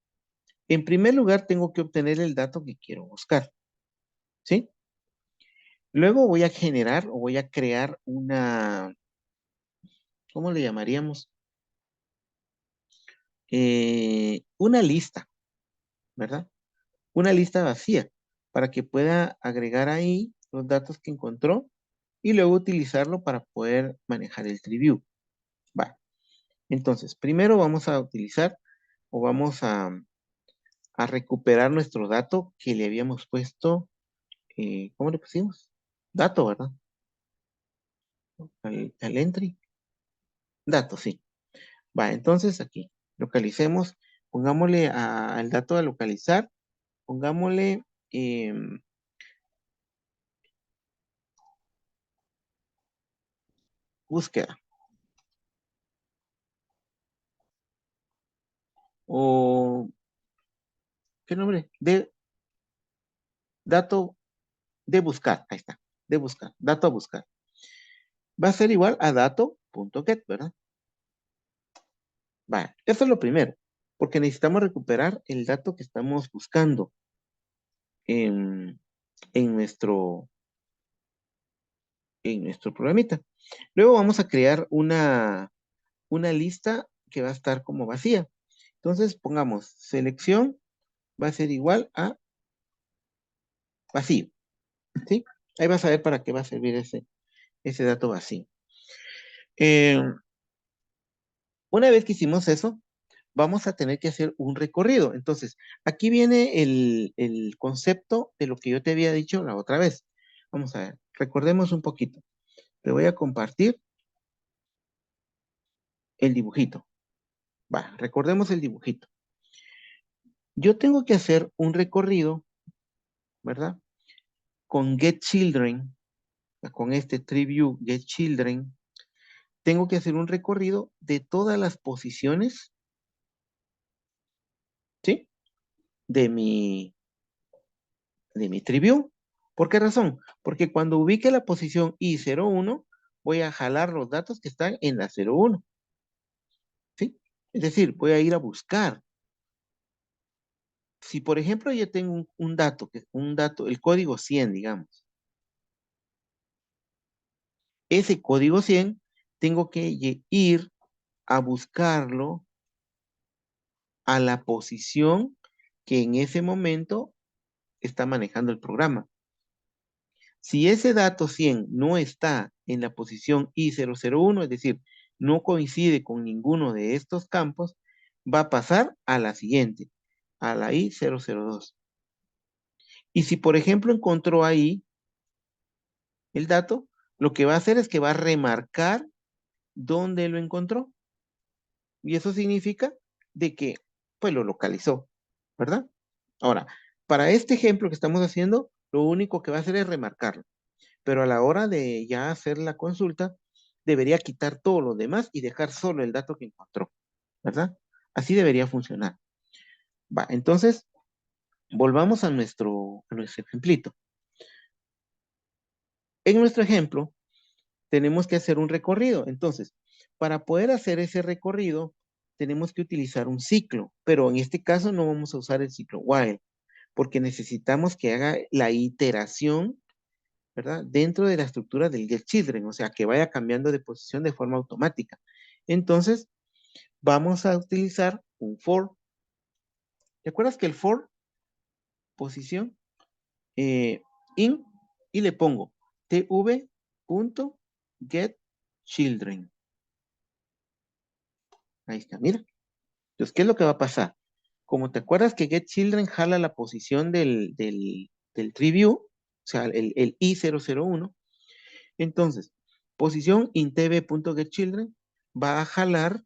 En primer lugar, tengo que obtener el dato que quiero buscar, ¿sí? Luego voy a generar o voy a crear una, ¿cómo le llamaríamos? Una lista, ¿verdad? Una lista vacía para que pueda agregar ahí los datos que encontró y luego utilizarlo para poder manejar el tree view. Vale. Entonces, primero vamos a utilizar o vamos a recuperar nuestro dato que le habíamos puesto, ¿cómo le pusimos? Dato, ¿verdad? Al entry. Dato, sí. Va, entonces aquí, localicemos, pongámosle al dato a localizar, pongámosle búsqueda. O, ¿qué nombre? De dato de buscar, ahí está, de buscar, dato a buscar. Va a ser igual a dato.get, ¿verdad? Va, eso es lo primero, porque necesitamos recuperar el dato que estamos buscando en, en nuestro, en nuestro programita. Luego vamos a crear una lista que va a estar como vacía. Entonces pongamos selección va a ser igual a vacío, ¿sí? Ahí vas a ver para qué va a servir ese dato vacío. Eh, una vez que hicimos eso, vamos a tener que hacer un recorrido. Entonces, aquí viene el concepto de lo que yo te había dicho la otra vez. Vamos a ver, recordemos un poquito. Te voy a compartir el dibujito. Va, recordemos el dibujito. Yo tengo que hacer un recorrido, ¿verdad? Con getChildren, con este tree view getChildren, tengo que hacer un recorrido de todas las posiciones, ¿sí? De mi tree view. ¿Por qué razón? Porque cuando ubique la posición I01, voy a jalar los datos que están en la 01, ¿sí? Es decir, voy a ir a buscar. Si, por ejemplo, yo tengo un dato, el código 100, digamos, ese código 100 tengo que ir a buscarlo a la posición que en ese momento está manejando el programa. Si ese dato 100 no está en la posición I001, es decir, no coincide con ninguno de estos campos, va a pasar a la siguiente, a la I002. Y si, por ejemplo, encontró ahí el dato, lo que va a hacer es que va a remarcar dónde lo encontró. Y eso significa de que, pues, lo localizó, ¿verdad? Ahora, para este ejemplo que estamos haciendo, lo único que va a hacer es remarcarlo. Pero a la hora de ya hacer la consulta, debería quitar todo lo demás y dejar solo el dato que encontró, ¿verdad? Así debería funcionar. Va, entonces, volvamos a nuestro ejemplito. En nuestro ejemplo, tenemos que hacer un recorrido. Entonces, para poder hacer ese recorrido, tenemos que utilizar un ciclo, pero en este caso no vamos a usar el ciclo while, porque necesitamos que haga la iteración, ¿verdad? Dentro de la estructura del getChildren, o sea, que vaya cambiando de posición de forma automática. Entonces, vamos a utilizar un for. ¿Te acuerdas que el for, posición, in, y le pongo tv.getChildren? Ahí está, mira. Entonces, ¿qué es lo que va a pasar? Como te acuerdas que getChildren jala la posición del tree view, o sea, el I001, entonces, posición intv.getChildren va a jalar,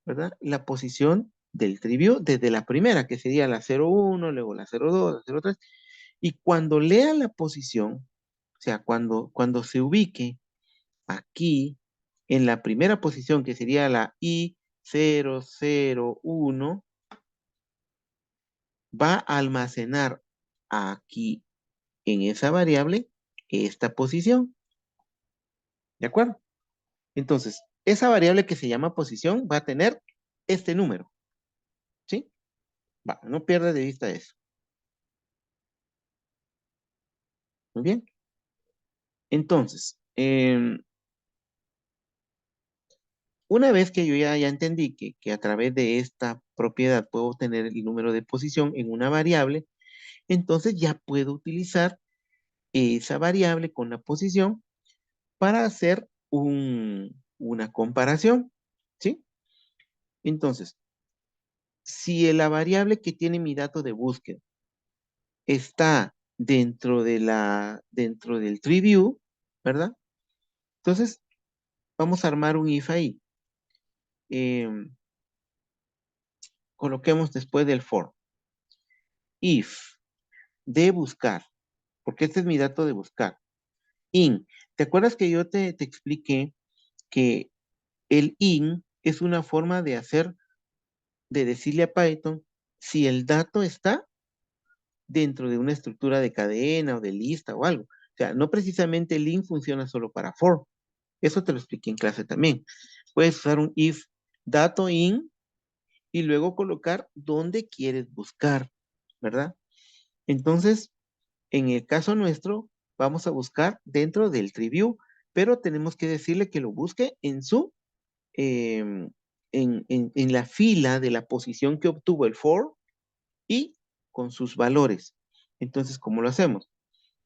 ¿verdad? La posición del tree view desde la primera, que sería la 01, luego la 02, la 03, y cuando lea la posición, o sea, cuando se ubique aquí, en la primera posición, que sería la I001, va a almacenar aquí en esa variable esta posición. ¿De acuerdo? Entonces, esa variable que se llama posición va a tener este número. ¿Sí? Va, no pierdas de vista eso. Muy bien. Entonces, una vez que yo ya entendí que a través de esta propiedad puedo obtener el número de posición en una variable, entonces ya puedo utilizar esa variable con la posición para hacer una comparación. ¿Sí? Entonces, si la variable que tiene mi dato de búsqueda está dentro del tree view, ¿verdad? Entonces, vamos a armar un if ahí. Coloquemos después del for. If de buscar, porque este es mi dato de buscar. In. ¿Te acuerdas que yo te expliqué que el in es una forma de hacer, de decirle a Python si el dato está dentro de una estructura de cadena o de lista o algo? O sea, no precisamente el in funciona solo para for. Eso te lo expliqué en clase también. Puedes usar un if dato in y luego colocar dónde quieres buscar, ¿verdad? Entonces, en el caso nuestro, vamos a buscar dentro del tree view, pero tenemos que decirle que lo busque en em, en la fila de la posición que obtuvo el for y con sus valores. Entonces, ¿cómo lo hacemos?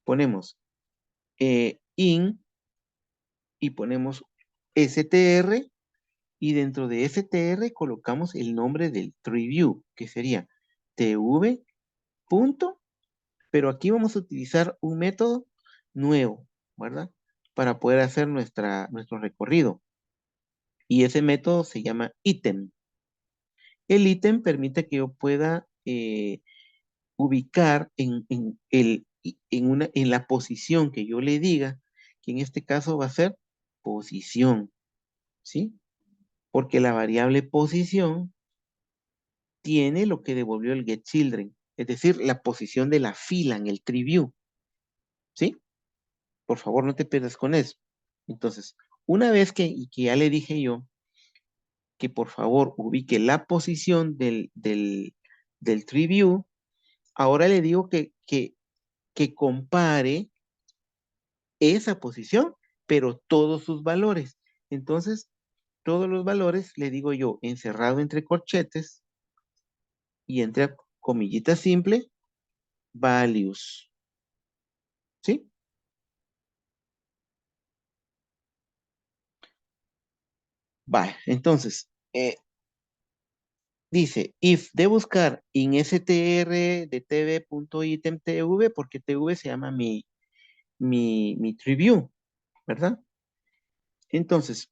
Ponemos in y ponemos str y dentro de str colocamos el nombre del tree view, que sería tv punto, pero aquí vamos a utilizar un método nuevo, ¿verdad? Para poder hacer nuestro recorrido. Y ese método se llama ítem. El ítem permite que yo pueda ubicar en la posición que yo le diga, que en este caso va a ser posición, ¿sí? Porque la variable posición tiene lo que devolvió el getChildren, es decir, la posición de la fila en el tree view, ¿sí? Por favor, no te pierdas con eso. Entonces, una vez que ya le dije yo que por favor ubique la posición del tree view, ahora le digo que compare esa posición, pero todos sus valores. Entonces, todos los valores, le digo yo, encerrado entre corchetes y entre comillita simple, values. ¿Sí? Vale, entonces, dice, if de buscar in str de tv.item.tv, porque tv se llama mi tree view, ¿verdad? Entonces,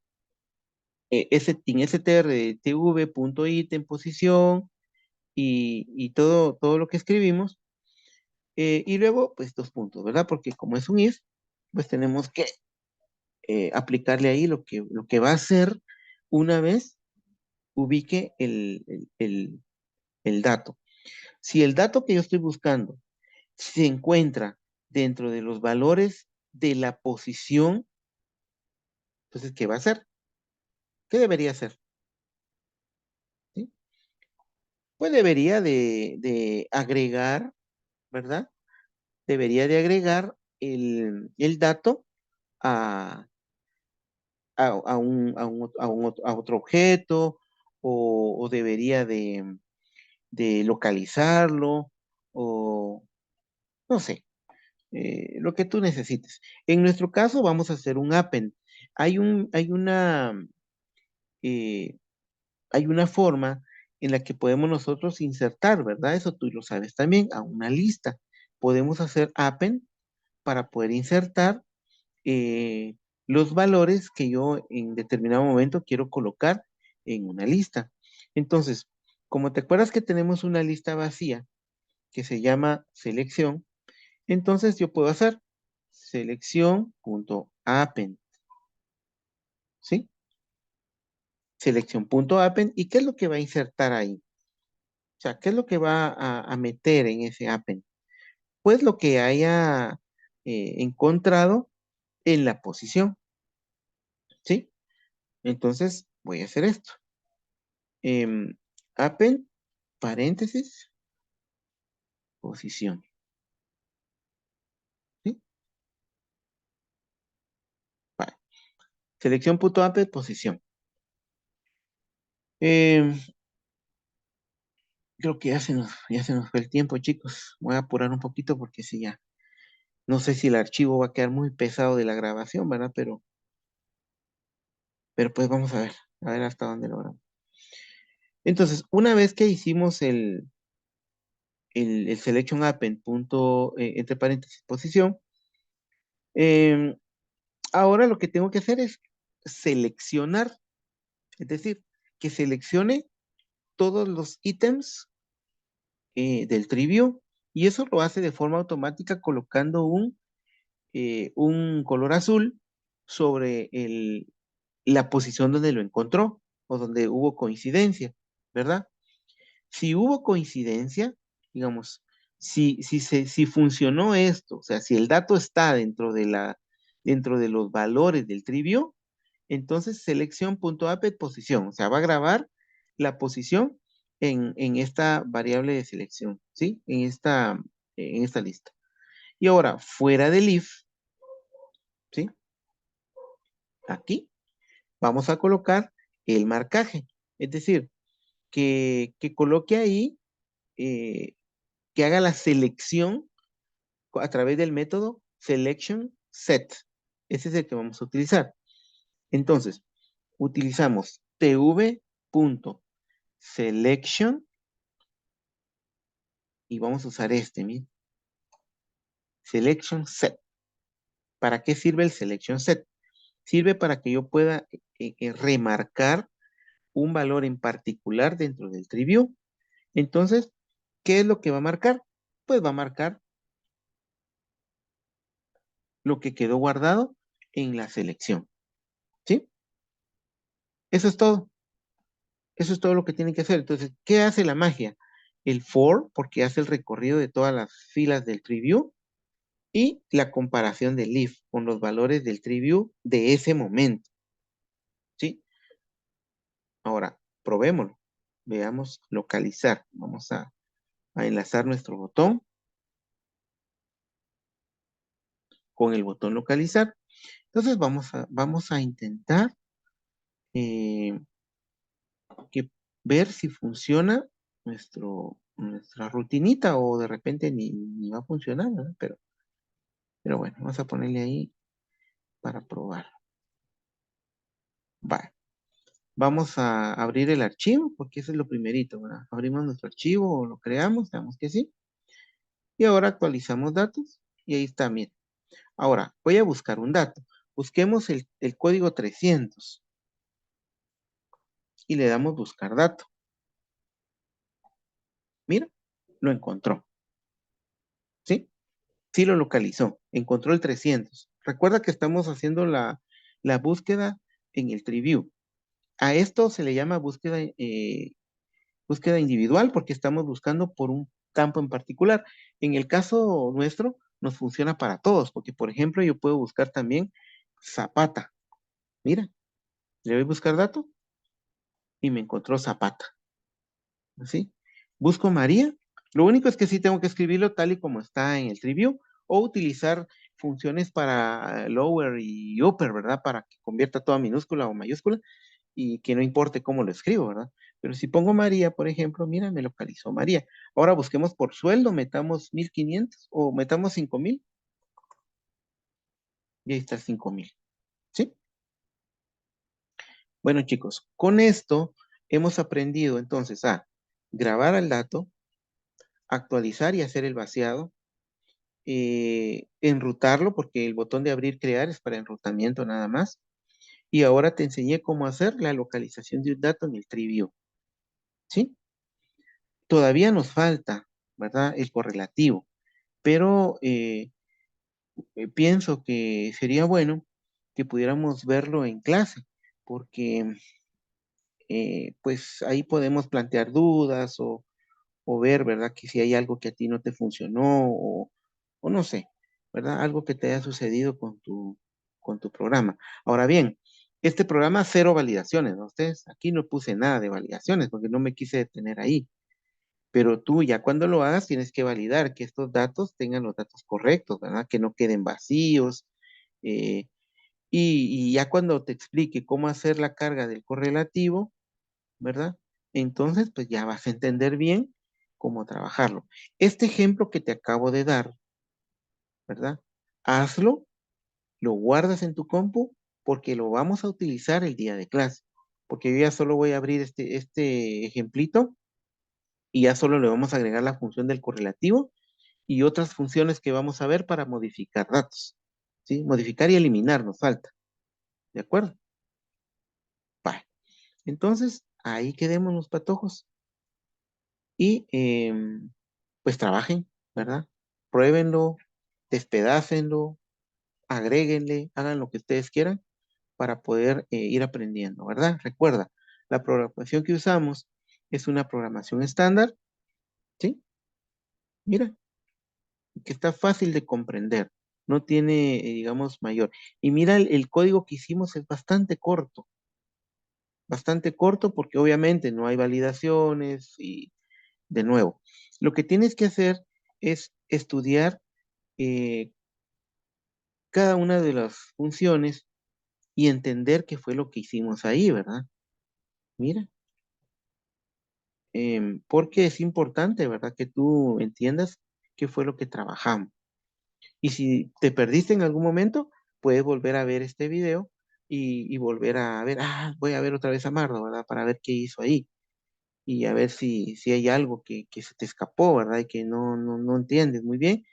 in str de tv.item posición y todo lo que escribimos, y luego, pues, dos puntos, ¿verdad? Porque como es un if, pues tenemos que aplicarle ahí lo que va a hacer una vez ubique el dato. Si el dato que yo estoy buscando se encuentra dentro de los valores de la posición, entonces, ¿qué va a hacer? ¿Qué debería hacer? ¿Sí? Pues debería de agregar, ¿verdad? Debería de agregar el dato a, a otro objeto o debería de localizarlo o no sé, lo que tú necesites. En nuestro caso vamos a hacer un append. Hay un, hay una, eh, hay una forma en la que podemos nosotros insertar, ¿verdad? Eso tú lo sabes también, a una lista. Podemos hacer append para poder insertar eh, los valores que yo en determinado momento quiero colocar en una lista. Entonces, como te acuerdas que tenemos una lista vacía que se llama selección, entonces yo puedo hacer selección.append, ¿sí? Selección.append, ¿y qué es lo que va a insertar ahí? O sea, ¿qué es lo que va a meter en ese append? Pues lo que haya encontrado en la posición, ¿sí? Entonces, voy a hacer esto. Append, paréntesis, posición, ¿sí? Vale. Selección.append, posición. Em, Creo que ya se nos fue el tiempo, chicos. Voy a apurar un poquito porque si ya, no sé si el archivo va a quedar muy pesado de la grabación, ¿verdad? Pero pues vamos a ver hasta dónde logramos. Entonces, una vez que hicimos el selection append punto, entre paréntesis, posición, em, ahora lo que tengo que hacer es seleccionar, es decir, que seleccione todos los ítems del tree view, y eso lo hace de forma automática colocando un color azul sobre la posición donde lo encontró o donde hubo coincidencia, ¿verdad? Si hubo coincidencia, digamos, si funcionó esto, o sea, si el dato está dentro de los valores del trivio, entonces selección.append posición, o sea, va a grabar la posición en esta variable de selección, ¿sí? En esta lista. Y ahora, fuera del if, ¿sí? Aquí vamos a colocar el marcaje, es decir, que coloque ahí, que haga la selección a través del método selection set. Ese es el que vamos a utilizar. Entonces, utilizamos tv.selection y vamos a usar miren, selection set. ¿Para qué sirve el selection set? Sirve para que yo pueda remarcar un valor en particular dentro del tree view. Entonces, ¿qué es lo que va a marcar? Pues va a marcar lo que quedó guardado en la selección. ¿Sí? Eso es todo. Eso es todo lo que tienen que hacer. Entonces, ¿qué hace la magia? El for, porque hace el recorrido de todas las filas del tree view, y la comparación del if con los valores del tree view de ese momento. ¿Sí? Ahora, probémoslo. Veamos localizar. Vamos a enlazar nuestro botón con el botón localizar. Entonces, vamos a intentar eh, ver si funciona nuestra rutinita o de repente ni va a funcionar, ¿verdad? Pero bueno, vamos a ponerle ahí para probar. Vale. Vamos a abrir el archivo porque eso es lo primerito, ¿verdad? Abrimos nuestro archivo o lo creamos, damos que sí. Y ahora actualizamos datos y ahí está, miren. Ahora, voy a buscar un dato. Busquemos el código 300 y le damos buscar dato. Mira, lo encontró. ¿Sí? Sí lo localizó, encontró el 300. Recuerda que estamos haciendo la búsqueda en el tree view. A esto se le llama búsqueda individual porque estamos buscando por un campo en particular. En el caso nuestro, nos funciona para todos, porque por ejemplo yo puedo buscar también Zapata. Mira, le voy a buscar dato y me encontró Zapata. ¿Sí? Busco María. Lo único es que sí tengo que escribirlo tal y como está en el tree view o utilizar funciones para lower y upper, ¿verdad? Para que convierta toda minúscula o mayúscula y que no importe cómo lo escribo, ¿verdad? Pero si pongo María, por ejemplo, mira, me localizó María. Ahora busquemos por sueldo, metamos 1500 o metamos 5000 y ahí está 5000, ¿sí? Bueno, chicos, con esto hemos aprendido entonces a grabar el dato, actualizar y hacer el vaciado, enrutarlo, porque el botón de abrir crear es para enrutamiento nada más. Y ahora te enseñé cómo hacer la localización de un dato en el tree view, ¿sí? Todavía nos falta, ¿verdad? El correlativo, pero pienso que sería bueno que pudiéramos verlo en clase, porque pues ahí podemos plantear dudas o ver, ¿verdad? Que si hay algo que a ti no te funcionó o no sé, ¿verdad? Algo que te haya sucedido con tu programa. Ahora bien, este programa cero validaciones, ¿no? Ustedes, aquí no puse nada de validaciones porque no me quise detener ahí. Pero tú ya cuando lo hagas tienes que validar que estos datos tengan los datos correctos, ¿verdad? Que no queden vacíos. eh, y ya cuando te explique cómo hacer la carga del correlativo, ¿verdad? Entonces, pues ya vas a entender bien cómo trabajarlo. Este ejemplo que te acabo de dar, ¿verdad? Hazlo, lo guardas en tu compu porque lo vamos a utilizar el día de clase. Porque yo ya solo voy a abrir este ejemplito y ya solo le vamos a agregar la función del correlativo y otras funciones que vamos a ver para modificar datos. ¿Sí? Modificar y eliminar nos falta. ¿De acuerdo? Vale. Entonces, ahí quedemos los patojos. Y pues trabajen, ¿verdad? Pruébenlo, despedácenlo, agréguenle, hagan lo que ustedes quieran para poder ir aprendiendo, ¿verdad? Recuerda, la programación que usamos es una programación estándar, ¿sí? Mira, que está fácil de comprender, no tiene, digamos, mayor. Y mira, el código que hicimos es bastante corto porque obviamente no hay validaciones y de nuevo, lo que tienes que hacer es estudiar eh, cada una de las funciones y entender qué fue lo que hicimos ahí, ¿verdad? Mira, porque es importante, ¿verdad? Que tú entiendas qué fue lo que trabajamos. Y si te perdiste en algún momento, puedes volver a ver este video y volver a ver, voy a ver otra vez a Mardo, ¿verdad? Para ver qué hizo ahí y a ver si hay algo que se te escapó, ¿verdad? Y que no entiendes muy bien.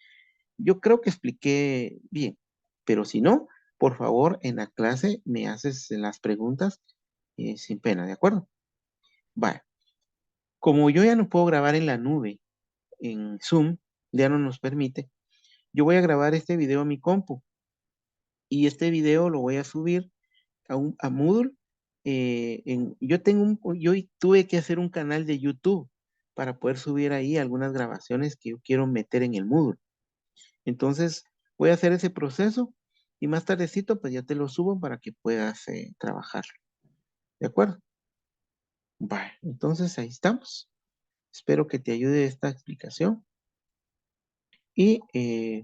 Yo creo que expliqué bien, pero si no, por favor, en la clase me haces las preguntas sin pena, ¿de acuerdo? Vale. Como yo ya no puedo grabar en la nube, en Zoom, ya no nos permite, yo voy a grabar este video a mi compu y este video lo voy a subir a Moodle. Yo tuve que hacer un canal de YouTube para poder subir ahí algunas grabaciones que yo quiero meter en el Moodle. Entonces, voy a hacer ese proceso y más tardecito, pues ya te lo subo para que puedas trabajar. ¿De acuerdo? Vale, entonces ahí estamos. Espero que te ayude esta explicación y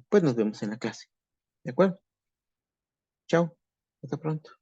pues nos vemos en la clase. ¿De acuerdo? Chao. Hasta pronto.